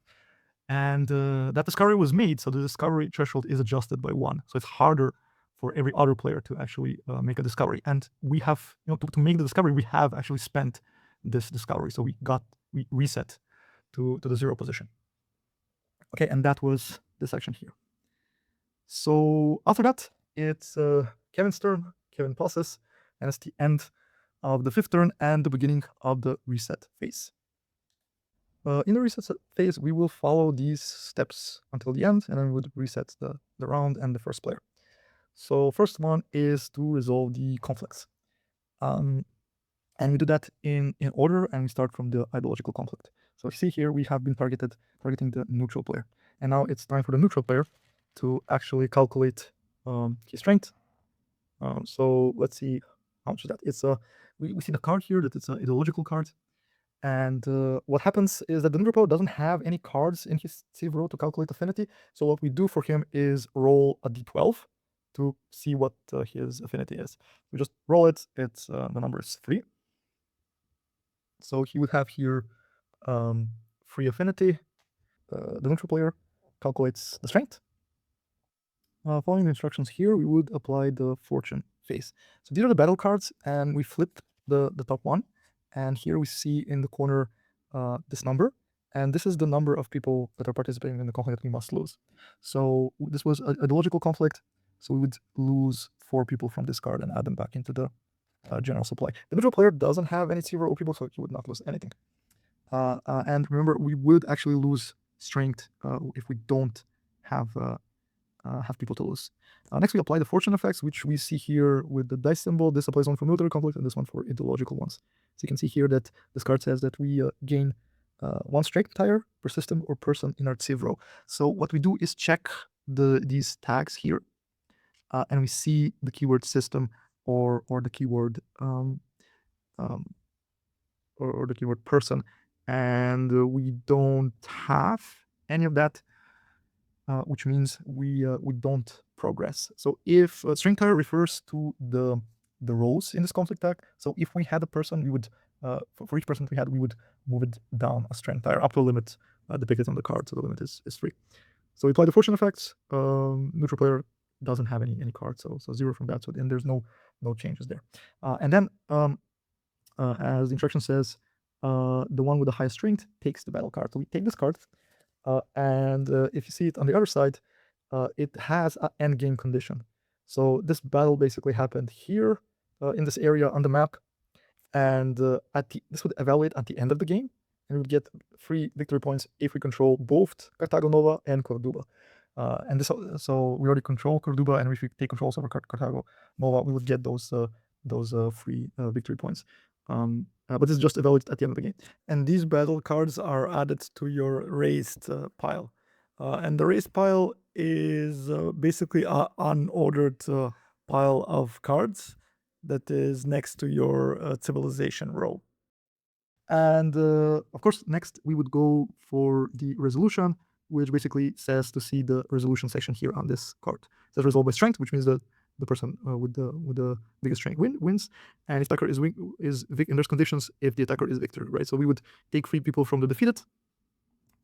And that discovery was made, so the discovery threshold is adjusted by 1. So it's harder for every other player to actually make a discovery. And we have, to make the discovery, we have actually spent this discovery. So we reset to the 0 position. Okay, and that was the section here. So after that, it's Kevin's turn. Kevin passes, and it's the end of the 5th turn and the beginning of the reset phase. In the reset phase, we will follow these steps until the end, and then we would reset the round and the first player. So first one is to resolve the conflicts. And we do that in order, and we start from the ideological conflict. So you see here we have been targeting the neutral player. And now it's time for the neutral player to actually calculate his strength. So let's see how much is that. It's we see the card here that it's an ideological card. And what happens is that the neutral player doesn't have any cards in his save row to calculate affinity. So what we do for him is roll a d12 to see what his affinity is. We just roll it. It's the number is 3. So he would have here 3 affinity. The neutral player calculates the strength. Following the instructions here, we would apply the fortune phase. So these are the battle cards, and we flip the top one. And here we see in the corner this number. And this is the number of people that are participating in the conflict that we must lose. So this was a ideological conflict. So we would lose 4 people from this card and add them back into the general supply. The neutral player doesn't have any 0 people, so he would not lose anything. And remember, we would actually lose strength if we don't have people to lose. Next, we apply the fortune effects, which we see here with the dice symbol. This applies one for military conflict and this one for ideological ones. So you can see here that this card says that we gain 1 strength tire per system or person in our save row. So what we do is check these tags here, and we see the keyword system or the keyword or the keyword person, and we don't have any of that. Which means we don't progress. So if string tire refers to the rows in this conflict tag, so if we had a person, we would for each person we had, we would move it down a strength tire up to a limit depicted on the card. So the limit is 3. So we apply the fortune effects. Neutral player doesn't have any cards, so 0 from that. So then there's no changes there. And then as the instruction says, the one with the highest strength takes the battle card. So we take this card. And if you see it on the other side, it has an end game condition. So this battle basically happened here in this area on the map, and this would evaluate at the end of the game, and we would get 3 victory points if we control both Cartago Nova and Corduba. And this, so we already control Cordoba, and if we take controls over Cartago Nova, we would get those free victory points. But this is just evaluated at the end of the game. And these battle cards are added to your raised pile. And the raised pile is basically an unordered pile of cards that is next to your civilization row. And of course, next we would go for the resolution, which basically says to see the resolution section here on this card. It says resolve by strength, which means that the person with the biggest strength wins, and if attacker is and there's conditions if the attacker is victor, right? So we would take 3 people from the defeated,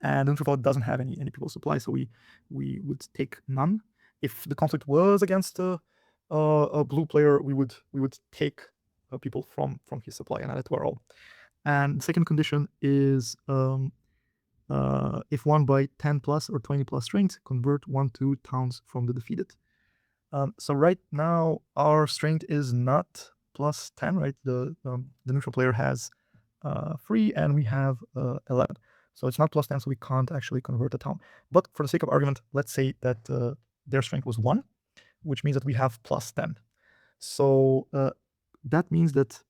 and the neutral pile doesn't have any people supply, so we would take none. If the conflict was against a blue player, we would take people from his supply and add it to our own. And the second condition is if won by 10 plus or 20 plus strength, convert 1-2 towns from the defeated. So right now our strength is not plus 10, right? The neutral player has 3 and we have 11. So it's not plus 10, so we can't actually convert a town. But for the sake of argument, let's say that their strength was 1, which means that we have plus 10. So that means that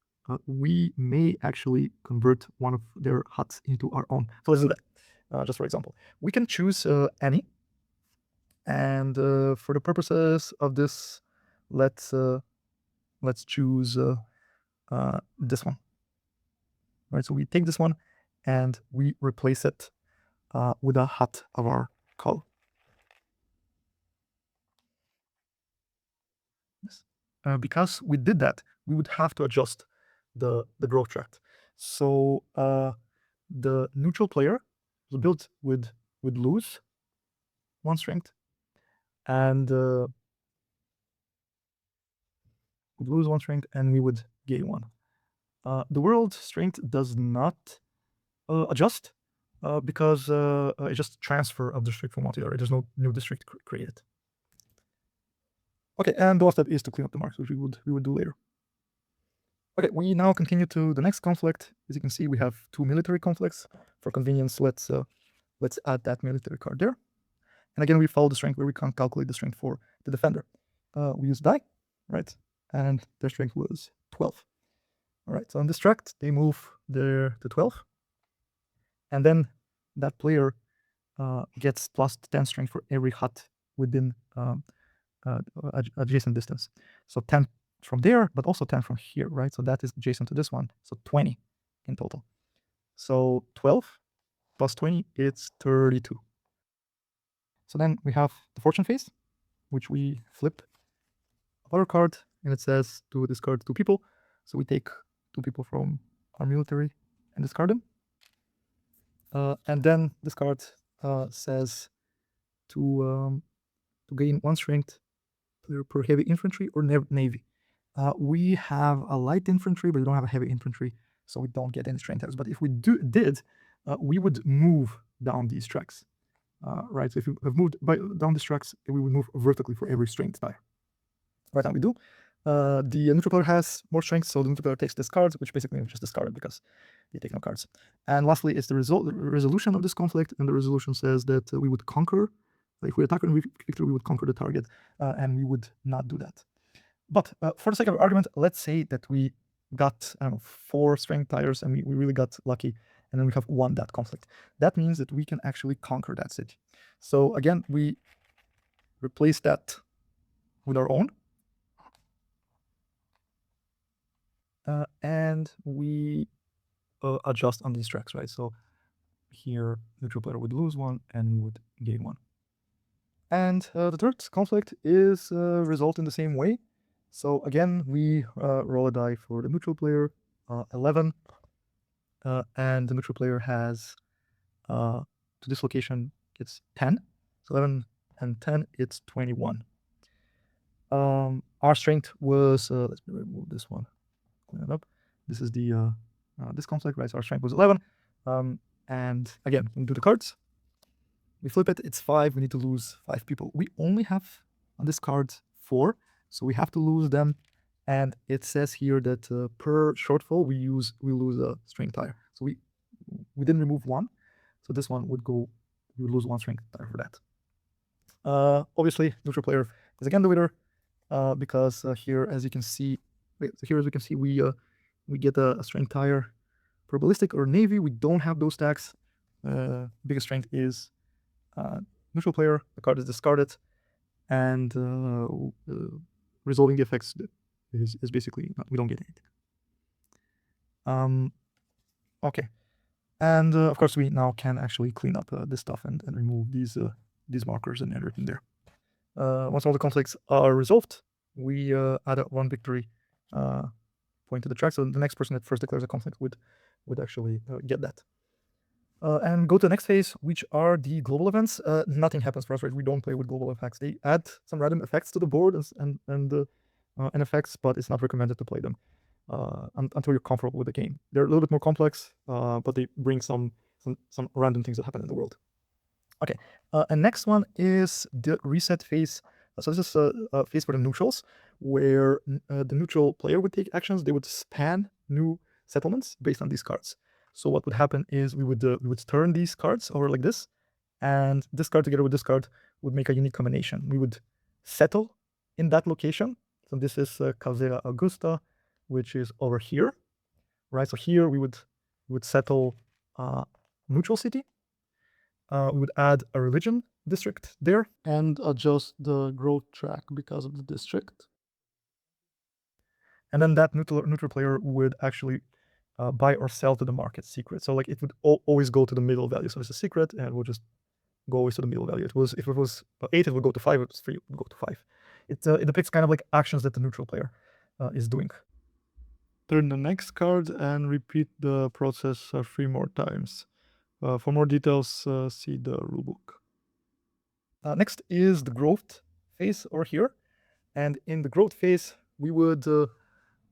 we may actually convert one of their huts into our own. So let's do that, just for example. We can choose any. And for the purposes of this, let's choose this one. Right, so we take this one and we replace it with a hut of our call. Because we did that, we would have to adjust the growth tract. So the neutral player was built would lose 1 strength, and would lose 1 strength, and we would gain 1. The world strength does not adjust because it's just transfer of district from one to the other. There's no new district created. Okay, and the last step is to clean up the marks, which we would do later. Okay, we now continue to the next conflict. As you can see, we have 2 military conflicts. For convenience, let's add that military card there. And again, we follow the strength where we can calculate the strength for the defender. We use die, right? And their strength was 12. All right, so on this tract, they move there to 12. And then that player gets plus 10 strength for every hut within adjacent distance. So 10 from there, but also 10 from here, right? So that is adjacent to this one. So 20 in total. So 12 plus 20, it's 32. So then we have the fortune phase, which we flip our card, and it says to discard 2 people. So we take 2 people from our military and discard them. And then this card says to gain 1 strength per heavy infantry or navy. We have a light infantry, but we don't have a heavy infantry, so we don't get any strength tires. But if we did, we would move down these tracks. Right, so if you have moved down these tracks, we would move vertically for every strength tire. Right now we do. The neutral player has more strength, so the neutral player takes this card, which basically we just discarded because they take no cards. And lastly is the resolution of this conflict, and the resolution says that we would conquer. If we attack and victory, we would conquer the target, and we would not do that. But for the sake of argument, let's say that we got 4 strength tires and we really got lucky, and then we have won that conflict. That means that we can actually conquer that city. So again, we replace that with our own. And we adjust on these tracks, right? So here, neutral player would lose 1 and we would gain 1. And the third conflict is resolved in the same way. So again, we roll a die for the neutral player, 11, and the neutral player has to this location it's 10. So 11 and 10, it's 21. Our strength was let me remove this one, clean it up. This is the this conflict, right? So our strength was 11. And again, we do the cards. We flip it, it's 5. We need to lose 5 people. We only have on this card 4, so we have to lose them. And it says here that per shortfall we lose a strength tire. So we didn't remove 1, so this one would go. We would lose 1 strength tire for that. Obviously, neutral player is again the winner because here, as you can see, we get a strength higher for ballistic or navy. We don't have those stacks. Biggest strength is neutral player. The card is discarded, and resolving the effects is basically we don't get anything. Okay, and of course we now can actually clean up this stuff and remove these markers and everything there. Once all the conflicts are resolved, we add one victory point to the track. So the next person that first declares a conflict would actually get that. And go to the next phase, which are the global events. Nothing happens for us, right? We don't play with global effects. They add some random effects to the board and effects, but it's not recommended to play them until you're comfortable with the game. They're a little bit more complex, but they bring some random things that happen in the world. Okay, and next one is the reset phase. So this is a phase for the neutrals, where the neutral player would take actions. They would span new settlements based on these cards. So what would happen is we would turn these cards over like this, and this card together with this card would make a unique combination. We would settle in that location. So this is Calzera Augusta, which is over here, right? So here we would settle neutral city. We would add a religion district there and adjust the growth track because of the district. And then that neutral player would actually buy or sell to the market secret. So like it would always go to the middle value. So it's a secret and we'll just go always to the middle value. If it was 8, it would go to 5. If it's 3, it would go to 5. It depicts kind of like actions that the neutral player is doing. Turn the next card and repeat the process 3 more times. For more details, see the rulebook. Next is the growth phase over here. And in the growth phase, we would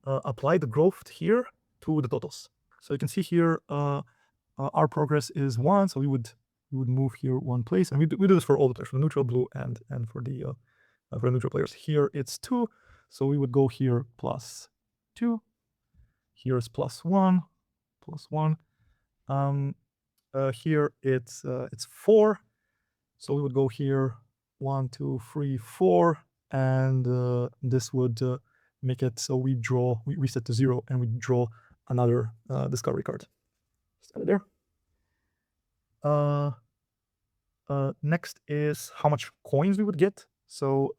apply the growth here to the totals. So you can see here our progress is 1, so we would move here 1 place, and we do this for all the players, for the neutral, blue, and for the neutral players. Here it's 2, so we would go here +2. Here's +1, +1. Here it's 4, so we would go here 1, 2, 3, 4, and this would make it so we reset to 0 and we draw another discovery card. Set it there. Next is how much coins we would get. So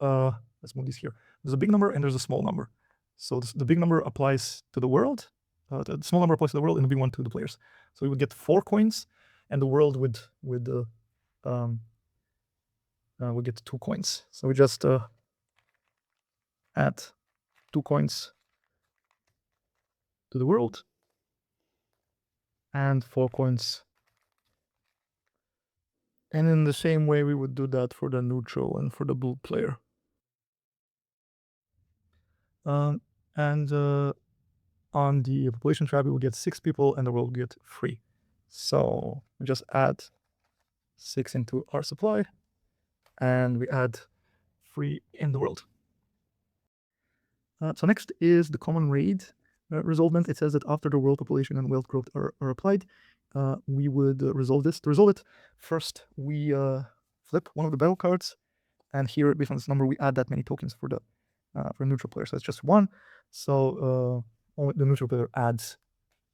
let's move these here. There's a big number and there's a small number. So the big number applies to the world. The small number applies to the world, and the big one to the players. So we would get 4 coins, and the world would get 2 coins. So we just add 2 coins to the world and 4 coins. And in the same way, we would do that for the neutral and for the blue player. On the population trap, we will get 6 people, and the world will get 3. So we just add 6 into our supply, and we add 3 in the world. So next is the common raid resolvement. It says that after the world population and wealth growth are applied, we would resolve this. To resolve it, first we flip one of the battle cards, and here based on this number we add that many tokens for the neutral player. So it's just 1. So only the neutral player adds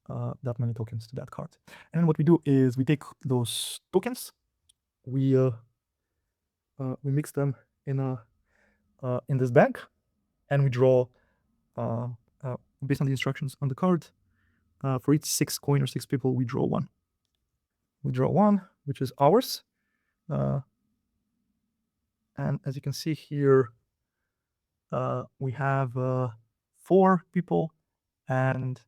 that many tokens to that card. And then what we do is we take those tokens, we mix them in this bag, and we draw based on the instructions on the card. For each 6 coin or 6 people, we draw 1. We draw 1, which is ours. And as you can see here, we have 4 people and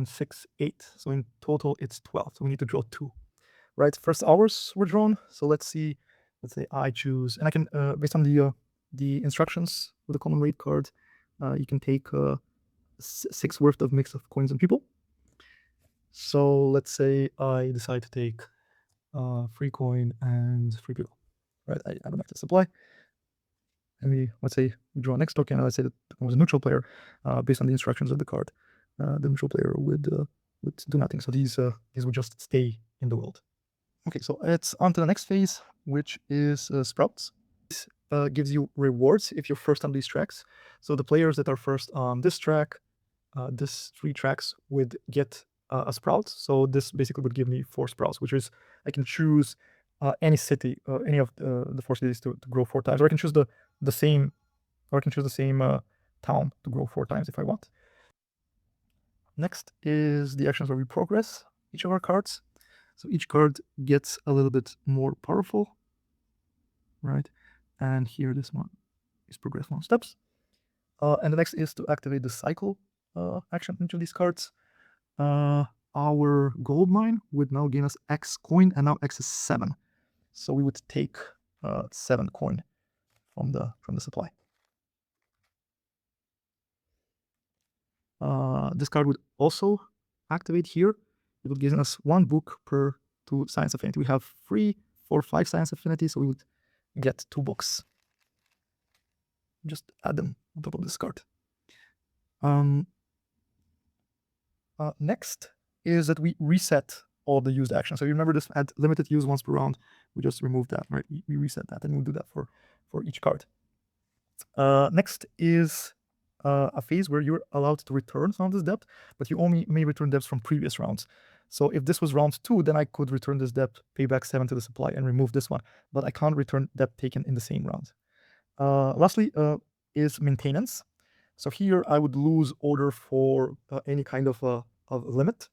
6, 8. So in total, it's 12. So we need to draw 2. Right? First, ours were drawn. So let's say I choose, and I can based on the instructions with the common raid card, you can take 6 worth of mix of coins and people. So let's say I decide to take 3 coin and 3 people. Right? I have an active supply. And let's say we draw next token, and let's say that I was a neutral player. Based on the instructions of the card, the neutral player would do nothing. So these would just stay in the world. Okay, so it's on to the next phase, which is sprouts. Gives you rewards if you're first on these tracks. So the players that are first on this track, this 3 tracks would get a sprout. So this basically would give me 4 sprouts, which is I can choose any city, any of the 4 cities to grow 4 times, or I can choose the same, town to grow 4 times if I want. Next is the actions where we progress each of our cards. So each card gets a little bit more powerful, right? And here this one is progress 1 steps. And the next is to activate the cycle action into these cards. Our gold mine would now gain us X coin, and now X is 7. So we would take 7 coin from the supply. This card would also activate here. It would give us 1 book per 2 science affinity. We have 3, 4, 5 science affinity, so we would get 2 books. Just add them on top of this card. Next is that we reset all the used actions. So you remember this had limited use once per round. We just removed that, right? We reset that, and we'll do that for each card. Next is a phase where you're allowed to return some of this debt, but you only may return debts from previous rounds. So if this was round 2, then I could return this debt, pay back 7 to the supply, and remove this one. But I can't return debt taken in the same round. Lastly is maintenance. So here I would lose order for any kind of limit.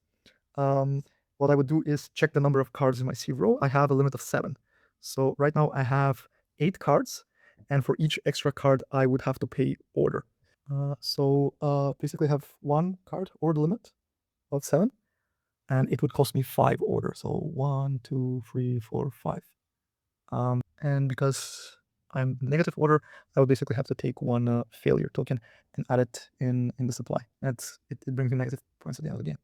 What I would do is check the number of cards in my sieve row. I have a limit of 7. So right now I have 8 cards, and for each extra card I would have to pay order. Basically I have 1 card order limit of 7, and it would cost me 5 order. So 1, 2, 3, 4, 5. And because I'm negative order, I would basically have to take 1 failure token and add it in the supply. It brings me negative points at the end of the game.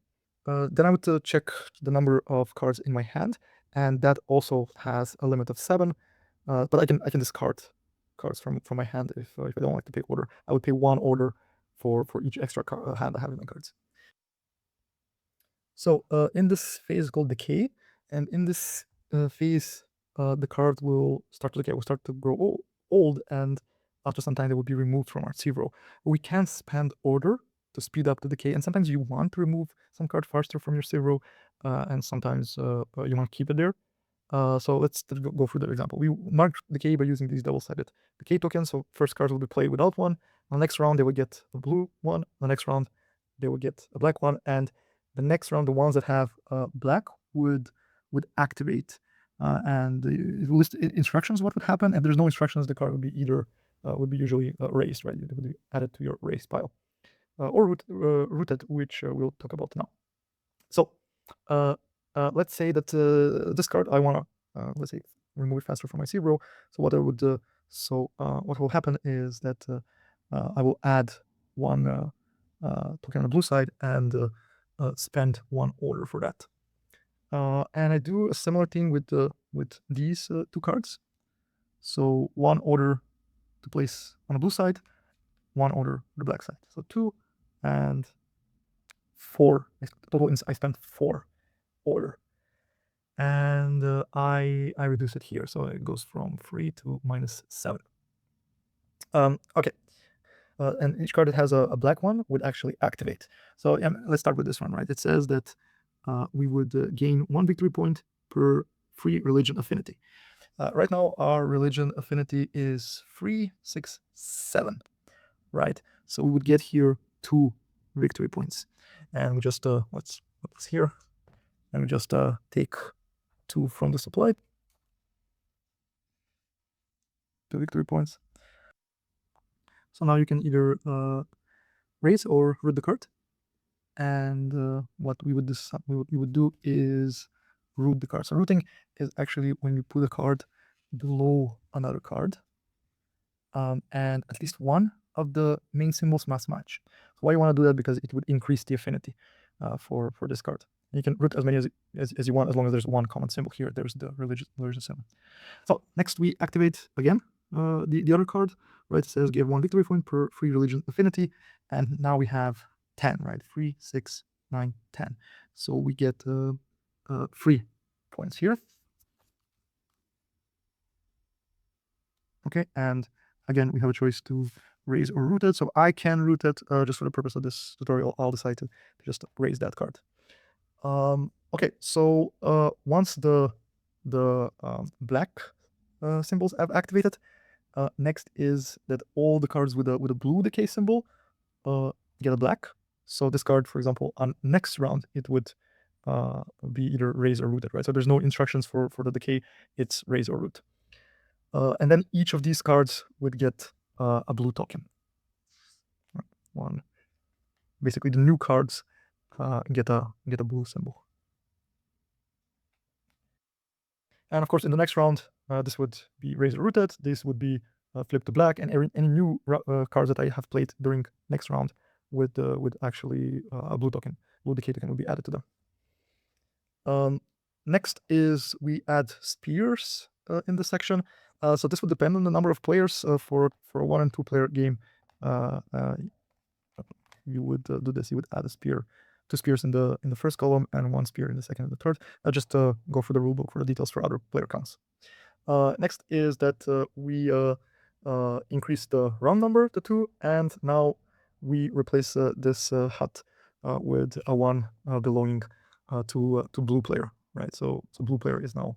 Then I would check the number of cards in my hand, and that also has a limit of 7. But I can discard cards from my hand if I don't like to pay order. I would pay 1 order for each extra hand I have in my cards. So in this phase called decay, and in this phase, the card will start to decay, will start to grow old, and after some time they will be removed from our sieve row. We can spend order to speed up the decay, and sometimes you want to remove some card faster from your sieve row, and sometimes you want to keep it there. So let's go through the example. We mark decay by using these double-sided decay tokens. So first cards will be played without 1. On the next round, they would get a blue 1. On the next round, they would get a black 1. And the next round, the ones that have black would activate. And it will list instructions what would happen. If there's no instructions, the card would be either usually erased, right? It would be added to your erase pile, or rooted, which we'll talk about now. So let's say that this card I want to let's say remove it faster from my sieve row. So what I would what will happen is that I will add 1 token on the blue side and spend 1 order for that. And I do a similar thing with these 2 cards. So 1 order to place on the blue side, 1 order on the black side. So 2 and 4. Total I spent 4 order, and I reduce it here, so it goes from 3 to -7. Okay. And each card that has a black one would actually activate. So let's start with this one, right? It says that we would gain 1 victory point per free religion affinity. Right now, our religion affinity is 3, 6, 7, right? So we would get here 2 victory points, and we just let's put this here, and we just take 2 from the supply, 2 victory points. So now you can either raise or root the card, and what we would do is root the card. So rooting is actually when you put a card below another card, and at least one of the main symbols must match. So why you want to do that? Because it would increase the affinity for this card. And you can root as many as you want, as long as there's 1 common symbol here. There's the religious symbol. So next we activate again the other card, right? It says give 1 victory point per free religion affinity, and now we have 10, right? 3, 6, 9, 10. So we get 3 points here. Okay, and again, we have a choice to raise or root it. So I can root it just for the purpose of this tutorial. I'll decide to just raise that card. Okay, so once the black symbols have activated, next is that all the cards with a blue decay symbol get a black. So this card, for example, on next round, it would be either raise or rooted, right? So there's no instructions for the decay, it's raise or root. And then each of these cards would get a blue token. One. Basically, the new cards get a blue symbol. And of course, in the next round, this would be raised or rooted. This would be flipped to black, and any new cards that I have played during next round would actually a blue token, blue decay token would be added to them. Next is we add spears in this section. So this would depend on the number of players. For a 1 and 2 player game, you would do this. You would add a spear, 2 spears in the first column and 1 spear in the second and the third. Just go for the rulebook for the details for other player counts. Next is that we increase the round number to 2, and now we replace this hut with a 1 belonging to blue player, right? So blue player is now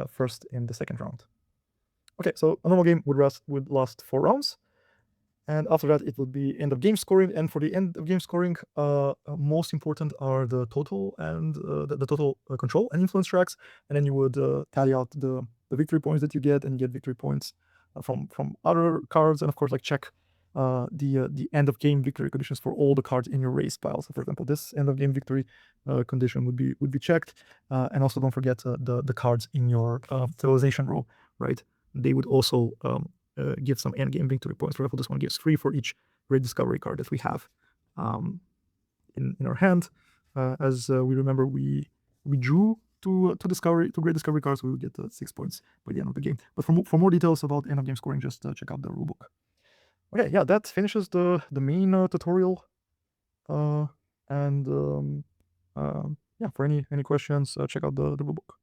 first in the second round. Okay, so a normal game would last 4 rounds. And after that, it would be end of game scoring. And for the end of game scoring, most important are the total and the total control and influence tracks. And then you would tally out the victory points that you get, and you get victory points from other cards, and of course, like check the end of game victory conditions for all the cards in your race pile. So, for example, this end of game victory condition would be checked, and also don't forget the cards in your civilization row, right? They would also give some end game victory points. For example, this one gives 3 for each great discovery card that we have in our hand. As we remember, we drew to great discovery cards. We will get 6 points by the end of the game. But for more details about end of game scoring, just check out the rulebook. Okay, yeah, that finishes the main tutorial. And yeah, for any questions, check out the rulebook.